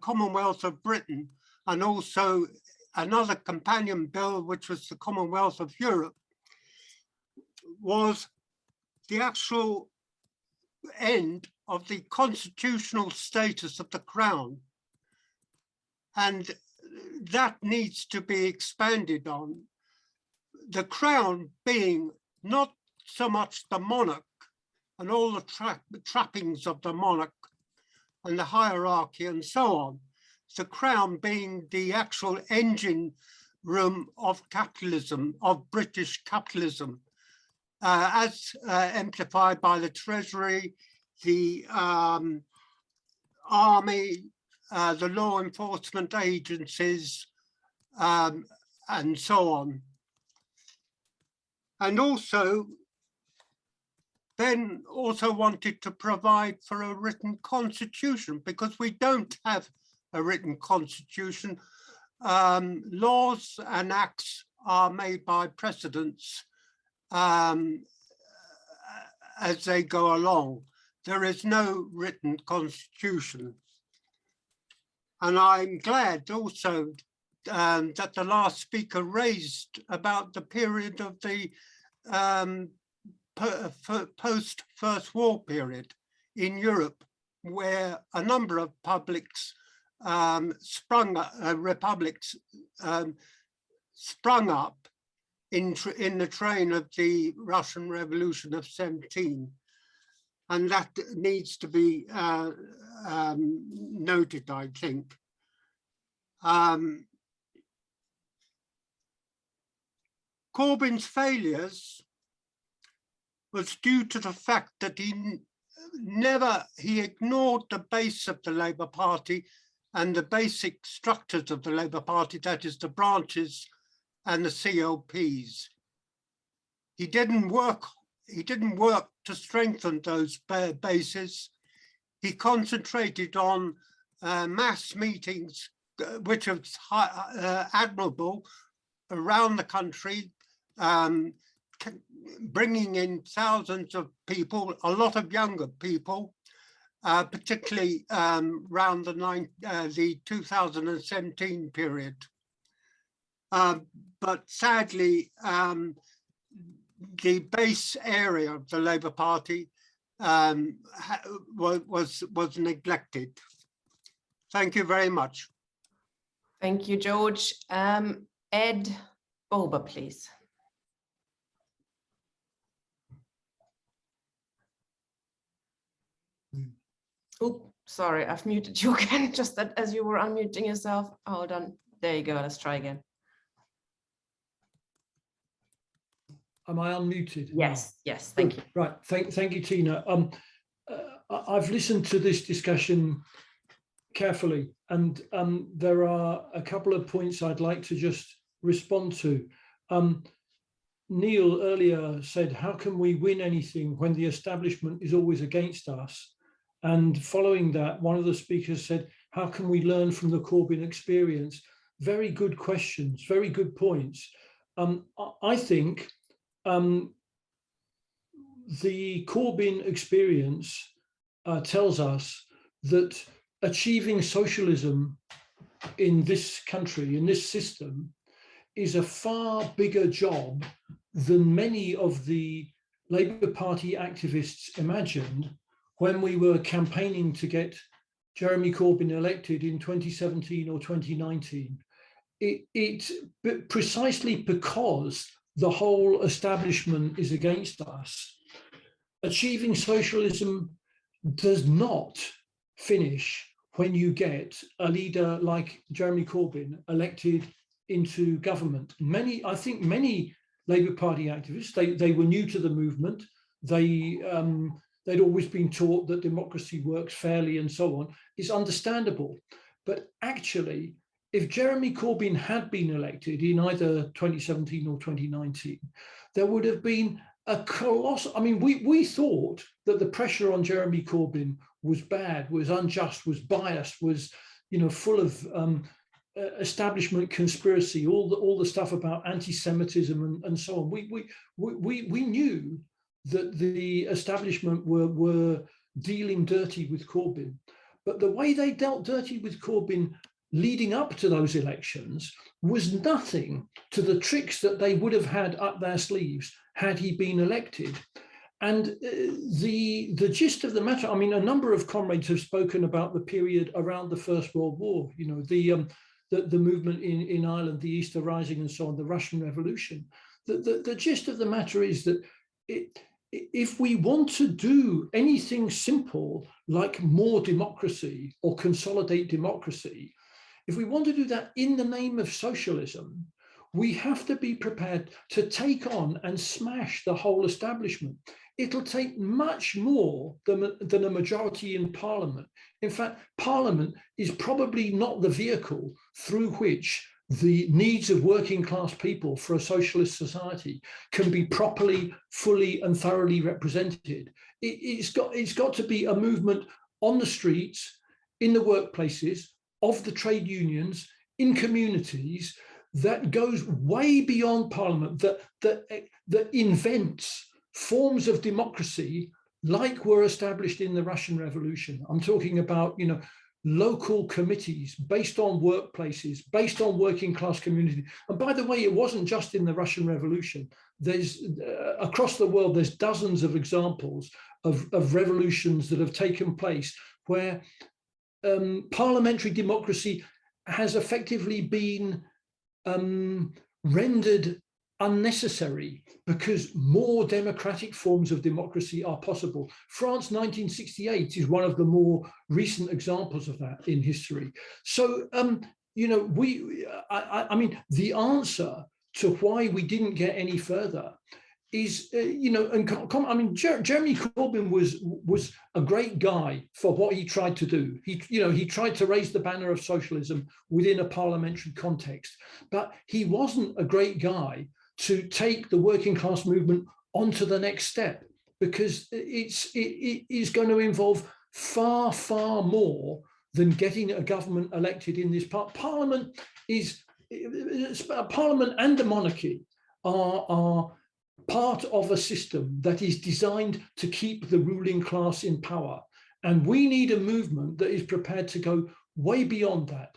Speaker 12: Commonwealth of Britain, and also another companion bill, which was the Commonwealth of Europe, was the actual end of the constitutional status of the Crown. And that needs to be expanded on. The Crown being not so much the monarch and all the trappings of the monarch and the hierarchy and so on, the Crown being the actual engine room of capitalism, of British capitalism, as amplified by the Treasury, the army, the law enforcement agencies, and so on. And also, Ben also wanted to provide for a written constitution, because we don't have a written constitution. Laws and acts are made by precedents as they go along. There is no written constitution. And I'm glad also that the last speaker raised about the period of the post-First War period in Europe, where a number of republics sprung up in the train of the Russian Revolution of 17. And that needs to be noted, I think. Corbyn's failures was due to the fact that he ignored the base of the Labour Party and the basic structures of the Labour Party, that is the branches and the CLPs. He didn't work to strengthen those bases. He concentrated on mass meetings, which was admirable, around the country, bringing in thousands of people, a lot of younger people, particularly around the 2017 period. But sadly, the base area of the Labour Party was neglected. Thank you very much.
Speaker 1: Thank you, George. Ed Bober, please. Oh, sorry, I've muted you again, just that as you were unmuting yourself. Hold on. There you go. Let's try again.
Speaker 13: Am I unmuted?
Speaker 1: Yes, yes, thank you.
Speaker 13: Right, thank you, Tina. I've listened to this discussion carefully, and there are a couple of points I'd like to just respond to. Neil earlier said, how can we win anything when the establishment is always against us? And following that, one of the speakers said, how can we learn from the Corbyn experience? Very good questions, very good points. I think the Corbyn experience tells us that achieving socialism in this country, in this system, is a far bigger job than many of the Labour Party activists imagined when we were campaigning to get Jeremy Corbyn elected in 2017 or 2019. Precisely because the whole establishment is against us, achieving socialism does not finish when you get a leader like Jeremy Corbyn elected into government. I think many Labour Party activists, they were new to the movement. They'd always been taught that democracy works fairly and so on. It's understandable. But actually, if Jeremy Corbyn had been elected in either 2017 or 2019, there would have been a colossal, I mean, we thought that the pressure on Jeremy Corbyn was bad, was unjust, was biased, was, full of establishment conspiracy, all the stuff about anti-Semitism and so on. We knew that the establishment were dealing dirty with Corbyn, but the way they dealt dirty with Corbyn leading up to those elections was nothing to the tricks that they would have had up their sleeves had he been elected. And the gist of the matter, I mean, a number of comrades have spoken about the period around the First World War, you know, the movement in Ireland, the Easter Rising and so on, the Russian Revolution. The gist of the matter is that if we want to do anything simple like more democracy or consolidate democracy, if we want to do that in the name of socialism, we have to be prepared to take on and smash the whole establishment. It'll take much more than a majority in Parliament. In fact, Parliament is probably not the vehicle through which the needs of working class people for a socialist society can be properly, fully and thoroughly represented. It's got to be a movement on the streets, in the workplaces, of the trade unions, in communities, that goes way beyond Parliament, that invents forms of democracy like were established in the Russian Revolution. I'm talking about, you know, local committees based on workplaces, based on working class community. And by the way, it wasn't just in the Russian Revolution. There's across the world, there's dozens of examples of revolutions that have taken place where parliamentary democracy has effectively been rendered unnecessary because more democratic forms of democracy are possible. France 1968 is one of the more recent examples of that in history. So, you know, I mean, the answer to why we didn't get any further is, you know, and I mean, Jeremy Corbyn was a great guy for what he tried to do. He tried to raise the banner of socialism within a parliamentary context, but he wasn't a great guy to take the working class movement onto the next step, because it is going to involve far, far more than getting a government elected in this Parliament. Parliament and the monarchy are part of a system that is designed to keep the ruling class in power. And we need a movement that is prepared to go way beyond that.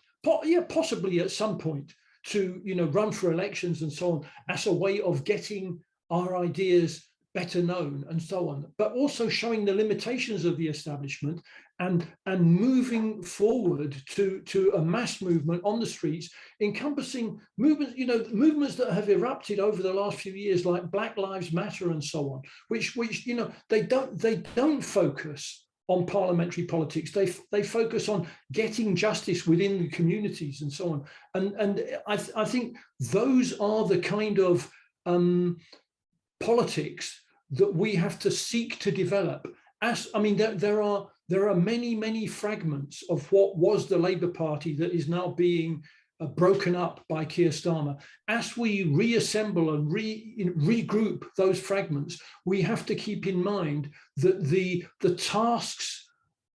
Speaker 13: Possibly at some point to, you know, run for elections and so on as a way of getting our ideas better known and so on, but also showing the limitations of the establishment and moving forward to a mass movement on the streets, encompassing movements, you know, movements that have erupted over the last few years, like Black Lives Matter and so on, which you know, they don't focus on parliamentary politics. They focus on getting justice within the communities and so on. And I think those are the kind of politics that we have to seek to develop. I mean, there are many fragments of what was the Labour Party that is now being broken up by Keir Starmer. As we reassemble and regroup those fragments, we have to keep in mind that the tasks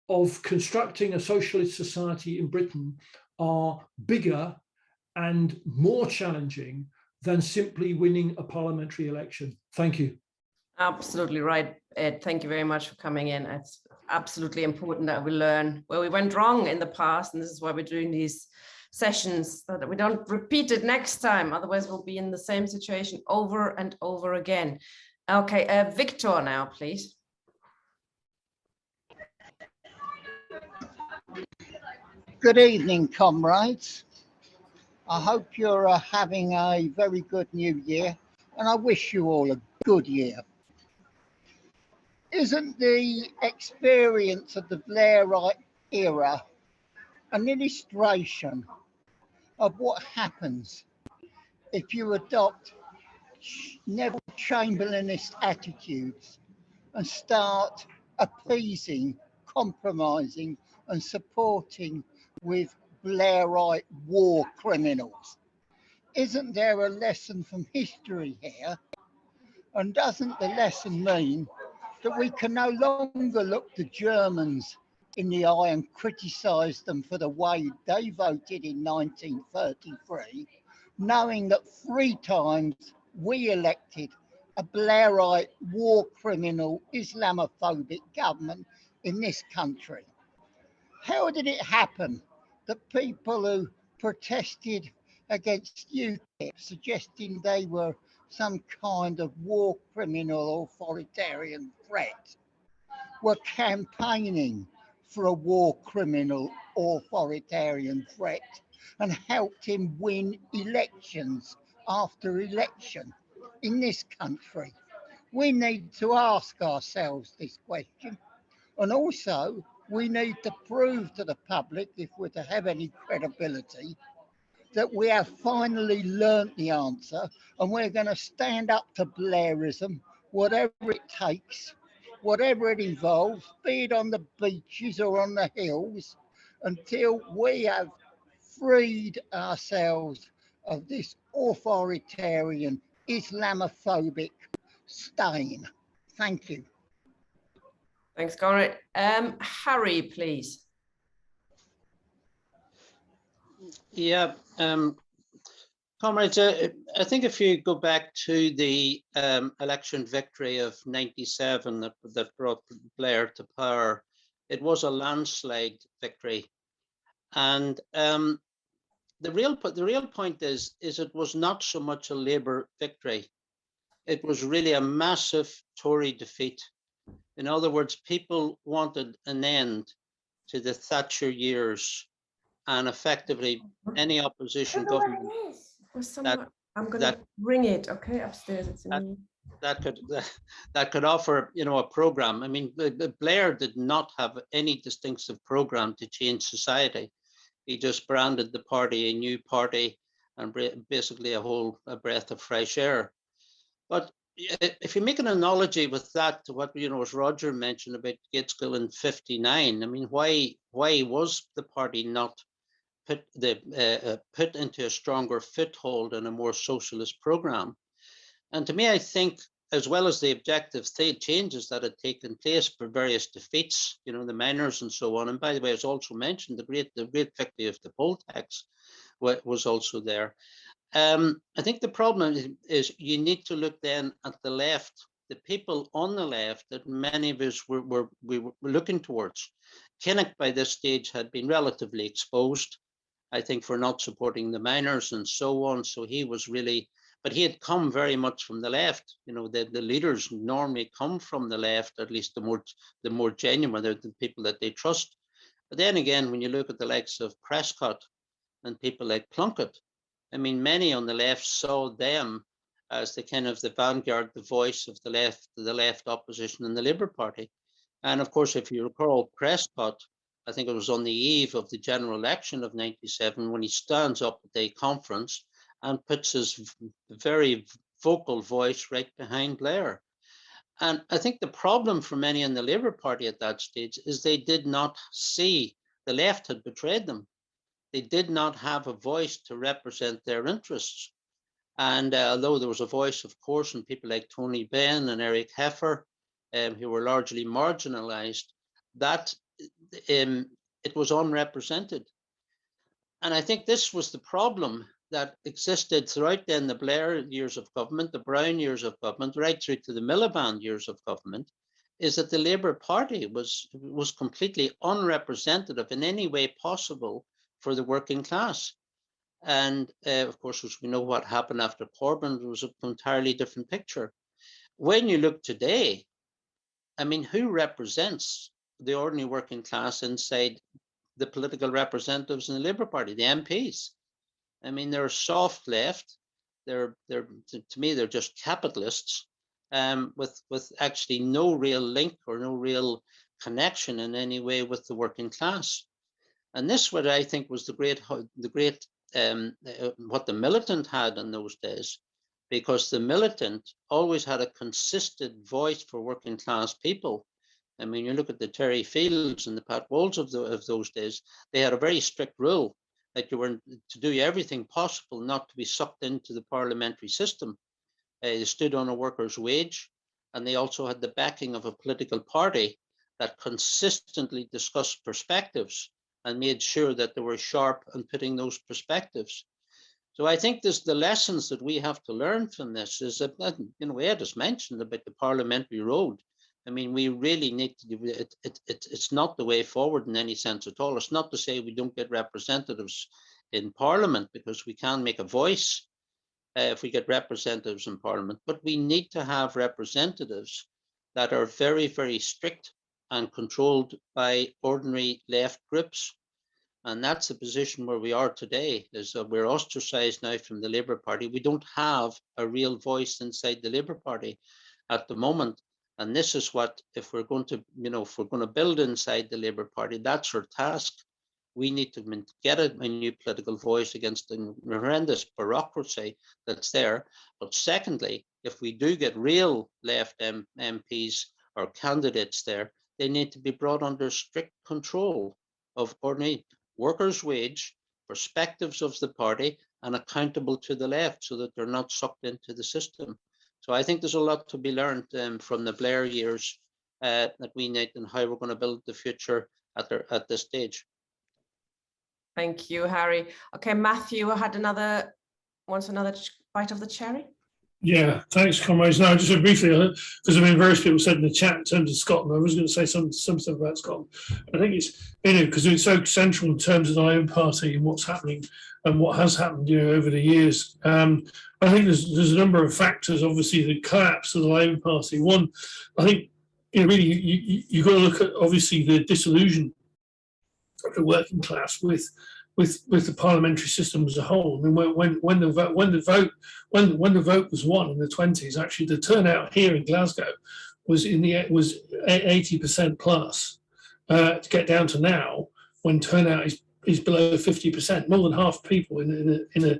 Speaker 13: of constructing a socialist society in Britain are bigger and more challenging than simply winning a parliamentary election. Thank you. Absolutely right, Ed. Thank you very much for coming in. It's absolutely important that we learn where we went wrong in the past, and this is why we're doing these sessions, so that we don't repeat it next time. Otherwise, we'll be in the same situation over and over again. Okay, Victor now, please.
Speaker 14: Good evening, comrades. I hope you're having a very good new year, and I wish you all a good year. Isn't the experience of the Blairite era an illustration of what happens if you adopt Neville Chamberlainist attitudes and start appeasing, compromising and supporting with Blairite war criminals? Isn't there a lesson from history here? And doesn't the lesson mean that we can no longer look the Germans in the eye and criticise them for the way they voted in 1933, knowing that 3 times we elected a Blairite war criminal Islamophobic government in this country? How did it happen that people who protested against UKIP, suggesting they were some kind of war criminal authoritarian threat, were campaigning for a war criminal authoritarian threat and helped him win elections after election in this country. We need to ask ourselves this question. And also, we need to prove to the public, if we're to have any credibility, that we have finally learnt the answer and we're going to stand up to Blairism, whatever it takes, whatever it involves, be it on the beaches or on the hills, until we have freed ourselves of this authoritarian, Islamophobic stain. Thank you.
Speaker 1: Thanks, Conrad. Harry, please.
Speaker 15: Yeah, comrades, I think if you go back to the election victory of '97 that brought Blair to power, it was a landslide victory. And the real point is it was not so much a Labour victory. It was really a massive Tory defeat. In other words, people wanted an end to the Thatcher years, and effectively any opposition government
Speaker 1: I'm going to bring it, okay, upstairs. It's in
Speaker 15: that could offer, a program. I mean, Blair did not have any distinctive program to change society. He just branded the party a new party and basically a breath of fresh air. But if you make an analogy with that to what as Roger mentioned about Gateskill in '59, I mean, why was the party not put into a stronger foothold and a more socialist program? And to me, I think, as well as the objective changes that had taken place for various defeats, the miners and so on. And by the way, as also mentioned, the great victory of the poll tax was also there. I think the problem is you need to look then at the left, the people on the left that many of us were looking towards. Kinnock by this stage had been relatively exposed, I think, for not supporting the miners and so on. So he was really, but he had come very much from the left. The leaders normally come from the left, at least the more genuine, the people that they trust. But then again, when you look at the likes of Prescott and people like Plunkett, I mean, many on the left saw them as the kind of the vanguard, the voice of the left opposition in the Labour Party. And of course, if you recall Prescott, I think it was on the eve of the general election of '97 when he stands up at a conference and puts his very vocal voice right behind Blair. And I think the problem for many in the Labour Party at that stage is they did not see the left had betrayed them. They did not have a voice to represent their interests. And although there was a voice, of course, in people like Tony Benn and Eric Heffer, who were largely marginalized, that it was unrepresented. And I think this was the problem that existed throughout then the Blair years of government, the Brown years of government, right through to the Miliband years of government, is that the Labour Party was completely unrepresentative in any way possible for the working class. And of course, as we know what happened after Corbyn, it was an entirely different picture. When you look today, I mean, who represents the ordinary working class inside the political representatives in the Labour Party, the MPs? I mean, they're soft left. To me, they're just capitalists with actually no real link or no real connection in any way with the working class. And this, what I think was what the militant had in those days, because the militant always had a consistent voice for working class people. I mean, you look at the Terry Fields and the Pat Walls of those days, they had a very strict rule that you were to do everything possible not to be sucked into the parliamentary system. They stood on a worker's wage, and they also had the backing of a political party that consistently discussed perspectives and made sure that they were sharp in putting those perspectives. So I think there's the lessons that we have to learn from this is that, Ed has mentioned about the parliamentary road. I mean, we really need to do it. It's not the way forward in any sense at all. It's not to say we don't get representatives in Parliament, because we can make a voice. if we get representatives in Parliament, but we need to have representatives that are very, very strict and controlled by ordinary left groups. And that's the position where we are today, is that we're ostracized now from the Labour Party. We don't have a real voice inside the Labour Party at the moment. And this is what, if we're going to, if we're going to build inside the Labour Party, that's our task. We need to get a new political voice against the horrendous bureaucracy that's there. But secondly, if we do get real left MPs or candidates there, they need to be brought under strict control of ordinary workers' wage, perspectives of the party, and accountable to the left so that they're not sucked into the system. So I think there's a lot to be learned from the Blair years that we need, and how we're going to build the future at this stage.
Speaker 1: Thank you, Harry. Okay, Matthew wants another bite of the cherry.
Speaker 5: Yeah, thanks, comrades. Now, just briefly, because various people said in the chat in terms of Scotland, I was going to say something about Scotland. I think it's, because it's so central in terms of the Labour Party and what's happening and what has happened, over the years. I think there's a number of factors. Obviously, the collapse of the Labour Party. One, I think, really, you've got to look at obviously the disillusion of the working class with the parliamentary system as a whole. I mean, when the vote was won in the 20s, actually the turnout here in Glasgow was 80% plus. To get down to now, when turnout is below 50%, more than half people in a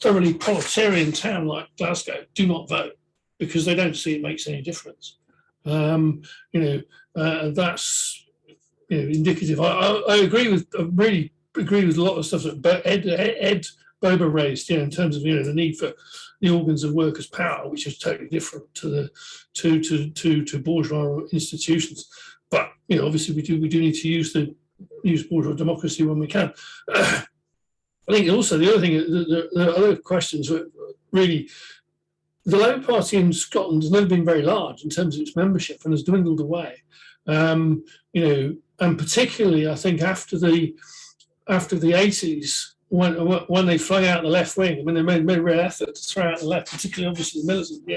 Speaker 5: thoroughly proletarian town like Glasgow do not vote because they don't see it makes any difference. That's indicative. I really agree with a lot of stuff that Ed Bober raised, in terms of the need for the organs of workers' power, which is totally different to to bourgeois institutions. But obviously we do need to use bourgeois democracy when we can. I think also the other thing, the other questions were really, the Labour Party in Scotland has never been very large in terms of its membership and has dwindled away. And particularly, I think after the 80s, when they flung out the left wing, they made a real effort to throw out the left, particularly obviously the militants at the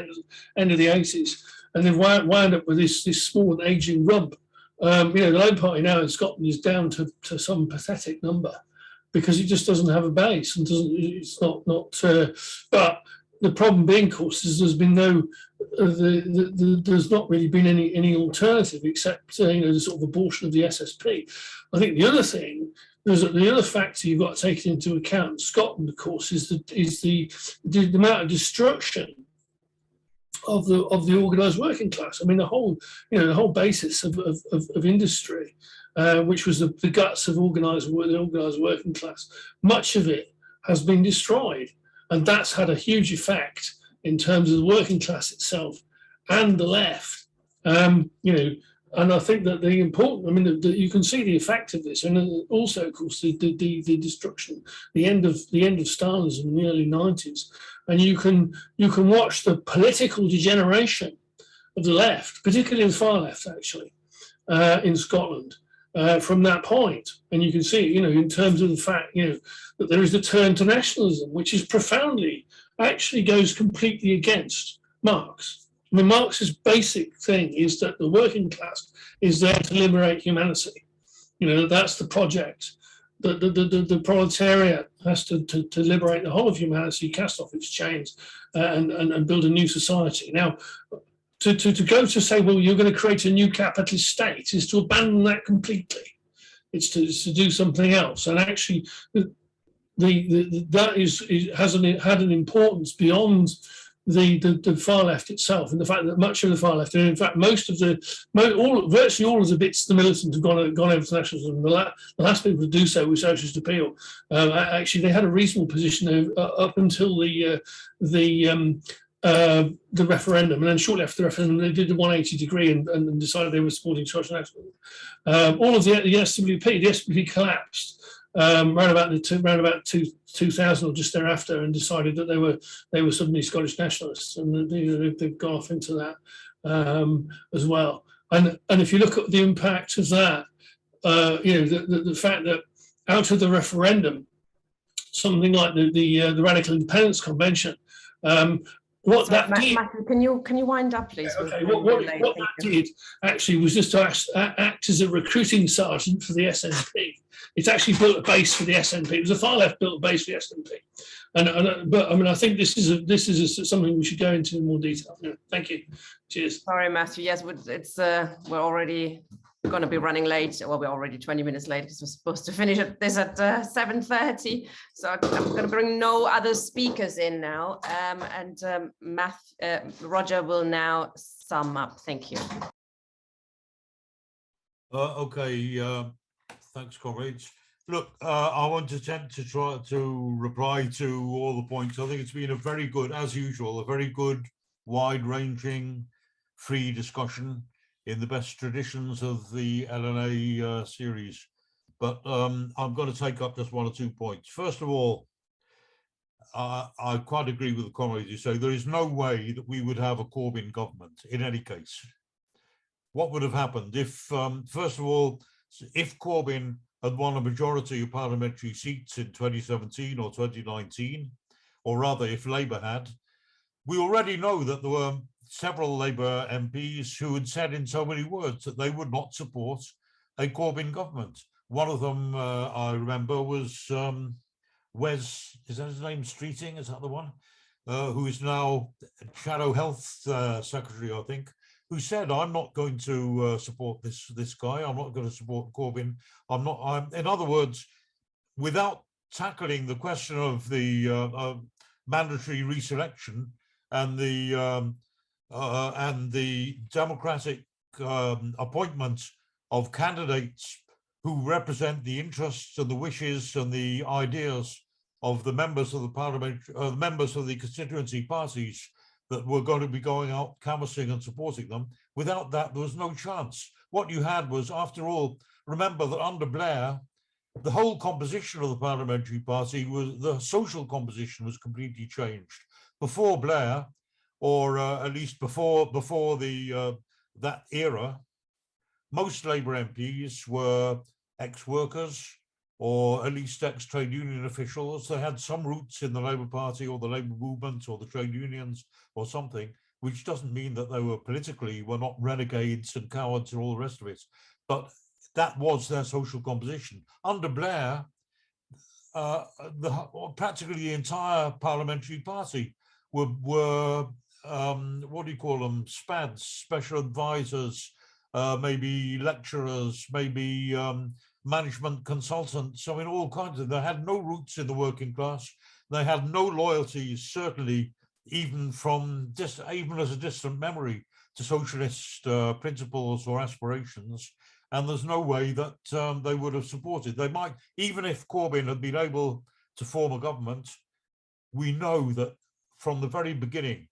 Speaker 5: end of the 80s, and they've wound up with this small and aging rump. The Labour Party now in Scotland is down to some pathetic number because it just doesn't have a base and it's not. But the problem being, of course, is there's been there's not really been any alternative except the sort of abortion of the SSP. I think the other thing, the other factor you've got to take into account in Scotland, of course, is the amount of destruction of the organised working class. The whole basis of industry, which was the guts of the organised working class, much of it has been destroyed. And that's had a huge effect in terms of the working class itself and the left. And I think that the important, you can see the effect of this, and also, of course, the destruction, the end of Stalinism in the early 90s, and you can watch the political degeneration of the left, particularly the far left, actually, in Scotland. From that point, and you can see, in terms of the fact, that there is a turn to nationalism, which is actually goes completely against Marx. Marx's basic thing is that the working class is there to liberate humanity. That's the project. The proletariat has to liberate the whole of humanity, cast off its chains, and build a new society. Now, to go to say, well, you're going to create a new capitalist state is to abandon that completely. It's to do something else. And actually, that has had an importance beyond the far left itself, and the fact that much of the far left, and in fact, virtually all of the bits of the militant have gone over to nationalism. The last people to do so was Socialist Appeal. Actually, they had a reasonable position up until the referendum, and then shortly after the referendum, they did the 180 degree and decided they were supporting social nationalism. All of the SWP collapsed around about 2000 or just thereafter, and decided that they were suddenly Scottish nationalists, and they've gone off into that as well. And if you look at the impact of that, the fact that out of the referendum, something like the Radical Independence Convention. What
Speaker 1: Sorry,
Speaker 5: that did,
Speaker 1: Matthew, can you wind up, please?
Speaker 5: okay, what that did actually was just to act as a recruiting sergeant for the SNP. It actually built a base for the SNP. It was a far left built a base for the SNP. But I mean, I think this is something we should go into in more detail. Yeah, thank you. Cheers.
Speaker 1: Sorry, Matthew. Yes, it's we're already going to be running late. Well, we're already 20 minutes late because we're supposed to finish this at 7:30. So I'm going to bring no other speakers in now. Roger will now sum up. Thank you.
Speaker 2: Okay. Thanks, comrades. Look, I want to attempt to try to reply to all the points. I think it's been a very good, as usual, a very good, wide-ranging, free discussion in the best traditions of the LNA series. But I'm going to take up just one or 2 points. First of all, I quite agree with the comrades who say there is no way that we would have a Corbyn government in any case. What would have happened if, first of all, if Corbyn had won a majority of parliamentary seats in 2017 or 2019, or rather if Labour had, we already know that there were several Labour MPs who had said in so many words that they would not support a Corbyn government. One of them, I remember, was Wes, is that his name, Streeting, is that the one? Who is now Shadow Health Secretary, I think, who said, I'm not going to support this guy, I'm not going to support Corbyn. In other words, without tackling the question of the mandatory reselection and the democratic appointment of candidates who represent the interests and the wishes and the ideas of the members of the parliament, members of the constituency parties that were going to be going out canvassing and supporting them. Without that, there was no chance. What you had was, after all, remember that under Blair, the whole composition of the parliamentary party was, the social composition was completely changed. Before Blair, or at least before the that era, most Labour MPs were ex-workers or at least ex-trade union officials. They had some roots in the Labour Party or the Labour movement or the trade unions or something, which doesn't mean that they were politically, were not renegades and cowards and all the rest of it. But that was their social composition. Under Blair, practically the entire parliamentary party were what do you call them, SPADs, special advisors, maybe lecturers, maybe management consultants. I mean, all kinds of, they had no roots in the working class. They had no loyalties, certainly, even as a distant memory, to socialist principles or aspirations. And there's no way that they would have supported. They might, even if Corbyn had been able to form a government, we know that from the very beginning,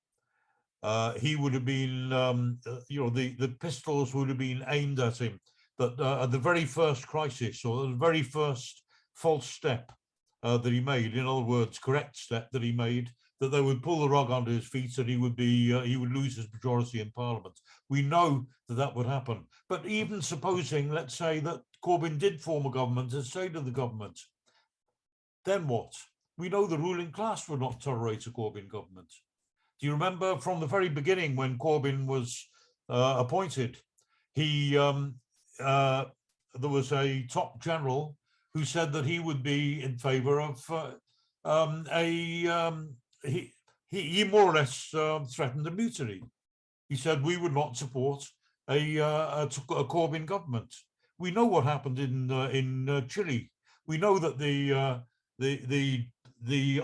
Speaker 2: he would have been, the pistols would have been aimed at him. That at the very first crisis or the very first false step that he made, in other words, correct step that he made, that they would pull the rug under his feet and he would lose his majority in Parliament. We know that that would happen. But even supposing, let's say, that Corbyn did form a government and stayed in the government, then what? We know the ruling class would not tolerate a Corbyn government. Do you remember from the very beginning when Corbyn was appointed, there was a top general who said that he would be in favour of he more or less threatened a mutiny. He said we would not support a Corbyn government. We know what happened in Chile. We know that the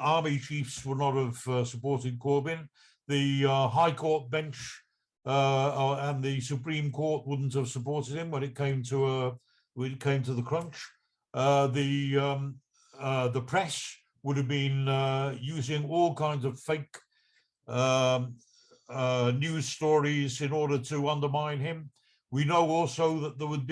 Speaker 2: army chiefs would not have supported Corbyn. The High Court bench and the Supreme Court wouldn't have supported him when it came to the crunch. The press would have been using all kinds of fake news stories in order to undermine him. We know also that there would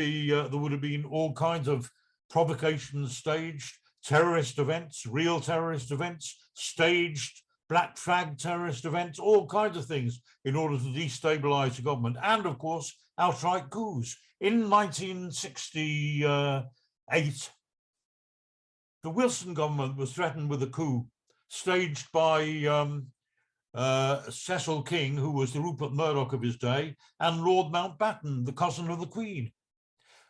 Speaker 2: have been all kinds of provocations staged, terrorist events, real terrorist events, staged black flag terrorist events, all kinds of things in order to destabilize the government, and of course outright coups. In 1968, the Wilson government was threatened with a coup staged by Cecil King, who was the Rupert Murdoch of his day, and Lord Mountbatten, the cousin of the Queen.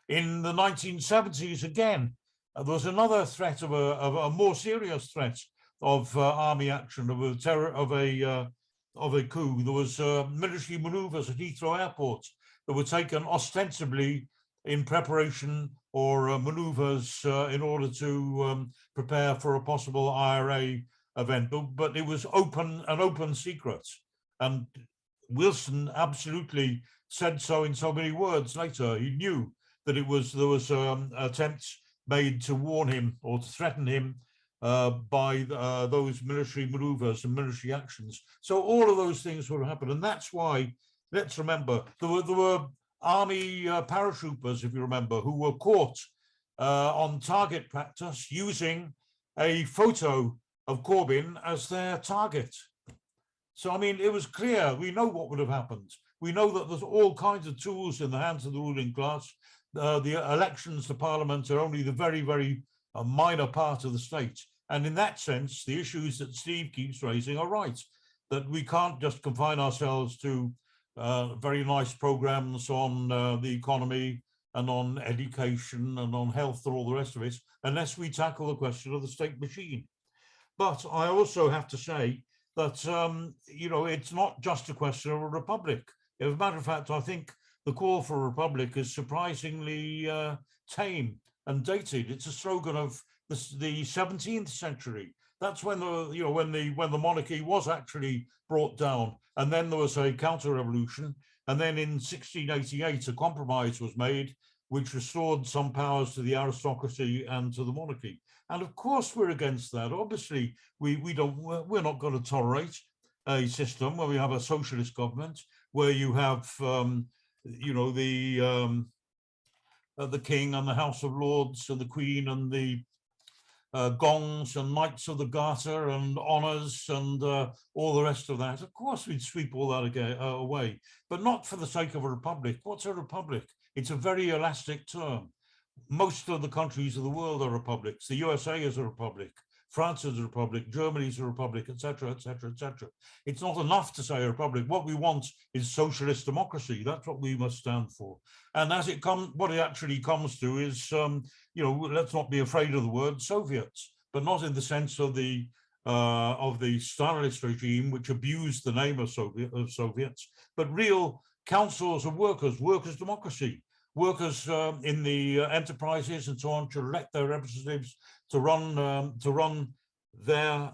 Speaker 2: In the 1970s, again, there was another threat of a more serious threat of army action, of a coup. There was military manoeuvres at Heathrow Airport that were taken ostensibly in preparation or manoeuvres in order to prepare for a possible IRA event, but it was an open secret. And Wilson absolutely said so in so many words later. He knew that there was attempts made to warn him or to threaten him by those military maneuvers and military actions. So all of those things would happen, and that's why, let's remember, there were army paratroopers, if you remember, who were caught on target practice using a photo of Corbyn as their target. So, I mean, it was clear. We know what would have happened. We know that there's all kinds of tools in the hands of the ruling class. The elections to Parliament are only the very, very minor part of the state. And in that sense, the issues that Steve keeps raising are right, that we can't just confine ourselves to very nice programs on the economy and on education and on health and all the rest of it, unless we tackle the question of the state machine. But I also have to say that, you know, it's not just a question of a republic. As a matter of fact, I think the call for a republic is surprisingly tame and dated. It's a slogan of the 17th century. That's when when the monarchy was actually brought down, and then there was a counter-revolution, and then in 1688 a compromise was made which restored some powers to the aristocracy and to the monarchy. And of course we're against that. Obviously we're not going to tolerate a system where we have a socialist government, where you have the King and the House of Lords and the Queen and the gongs and Knights of the Garter and honours and all the rest of that. Of course we'd sweep all that away, but not for the sake of a republic. What's a republic? It's a very elastic term. Most of the countries of the world are republics. The USA is a republic. France is a republic. Germany is a republic, etc., etc., etc. It's not enough to say a republic. What we want is socialist democracy. That's what we must stand for. And as it comes, what it actually comes to is, let's not be afraid of the word Soviets, but not in the sense of the Stalinist regime, which abused the name of Soviets, but real councils of workers' democracy. Workers in the enterprises and so on should elect their representatives to run their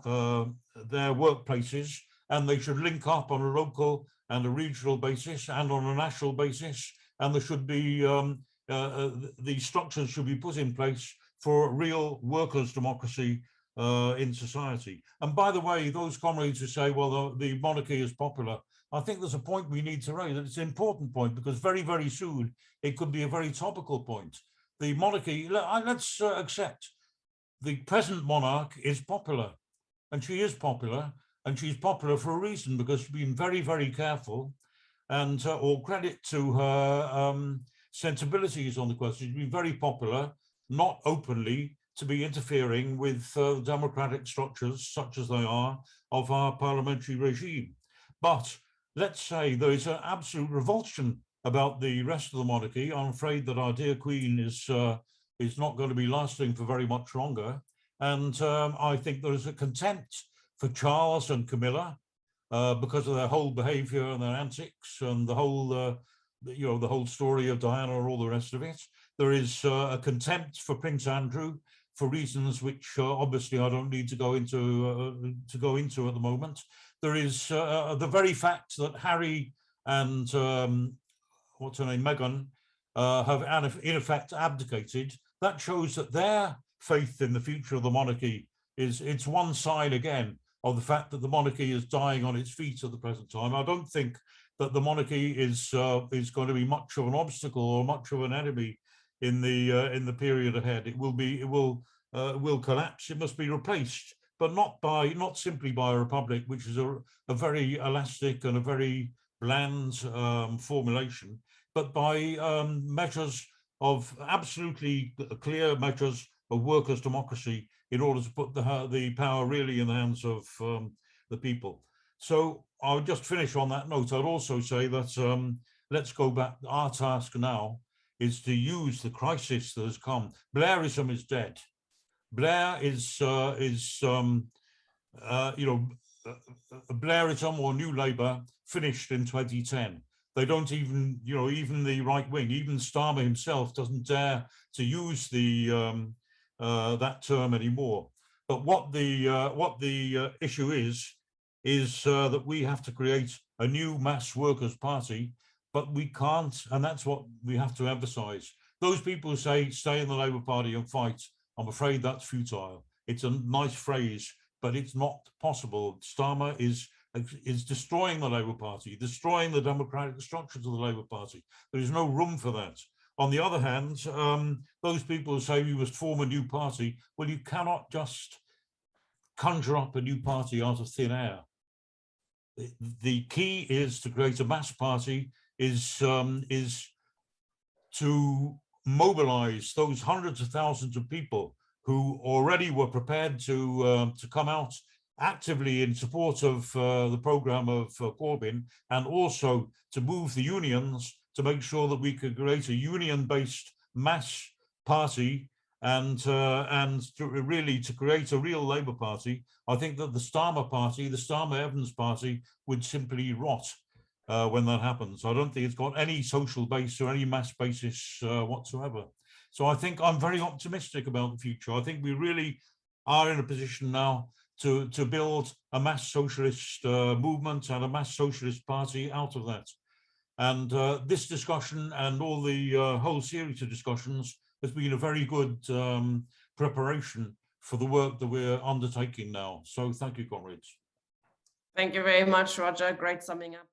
Speaker 2: workplaces, and they should link up on a local and a regional basis and on a national basis, and there should be the structures should be put in place for real workers' democracy in society. And by the way, those comrades who say, well, the monarchy is popular, I think there's a point we need to raise. It's an important point, because very, very soon it could be a very topical point. The monarchy, let's accept the present monarch is popular, and she is popular, and she's popular for a reason, because she's been very, very careful, and all credit to her sensibilities on the question. She's been very popular, not openly to be interfering with the democratic structures, such as they are, of our parliamentary regime. But let's say there is an absolute revulsion about the rest of the monarchy. I'm afraid that our dear Queen is not going to be lasting for very much longer. And I think there is a contempt for Charles and Camilla because of their whole behavior and their antics and the whole, the whole story of Diana and all the rest of it. There is a contempt for Prince Andrew for reasons which obviously I don't need to go into at the moment. There is the very fact that Harry and what's her name, Meghan, have in effect abdicated. That shows that their faith in the future of the monarchy it's one side again of the fact that the monarchy is dying on its feet at the present time. I don't think that the monarchy is going to be much of an obstacle or much of an enemy in the period ahead. It will collapse. It must be replaced, but not simply by a republic, which is a very elastic and a very bland formulation, but by measures of absolutely clear measures workers' democracy in order to put the power really in the hands of the people. So I'll just finish on that note. I'd also say that let's go back. Our task now is to use the crisis that has come. Blairism is dead. Blair is Blairism or New Labour finished in 2010. They don't even, even the right wing, even Starmer himself doesn't dare to use the that term anymore. But what the issue is that we have to create a new mass workers' party, but we can't, and that's what we have to emphasise. Those people who say stay in the Labour Party and fight, I'm afraid that's futile. It's a nice phrase, but it's not possible. Starmer is destroying the Labour Party, destroying the democratic structures of the Labour Party. There is no room for that. On the other hand, those people who say we must form a new party, well, you cannot just conjure up a new party out of thin air. The key is to create a mass party, is to mobilize those hundreds of thousands of people who already were prepared to come out actively in support of the program of Corbyn, and also to move the unions to make sure that we could create a union-based mass party and to create a real Labour Party. I think that the Starmer Party, the Starmer-Evans Party, would simply rot when that happens. I don't think it's got any social base or any mass basis whatsoever. So I think I'm very optimistic about the future. I think we really are in a position now to build a mass socialist movement and a mass socialist party out of that. And this discussion and all the whole series of discussions has been a very good preparation for the work that we're undertaking now. So thank you, comrades.
Speaker 1: Thank you very much, Roger. Great summing up.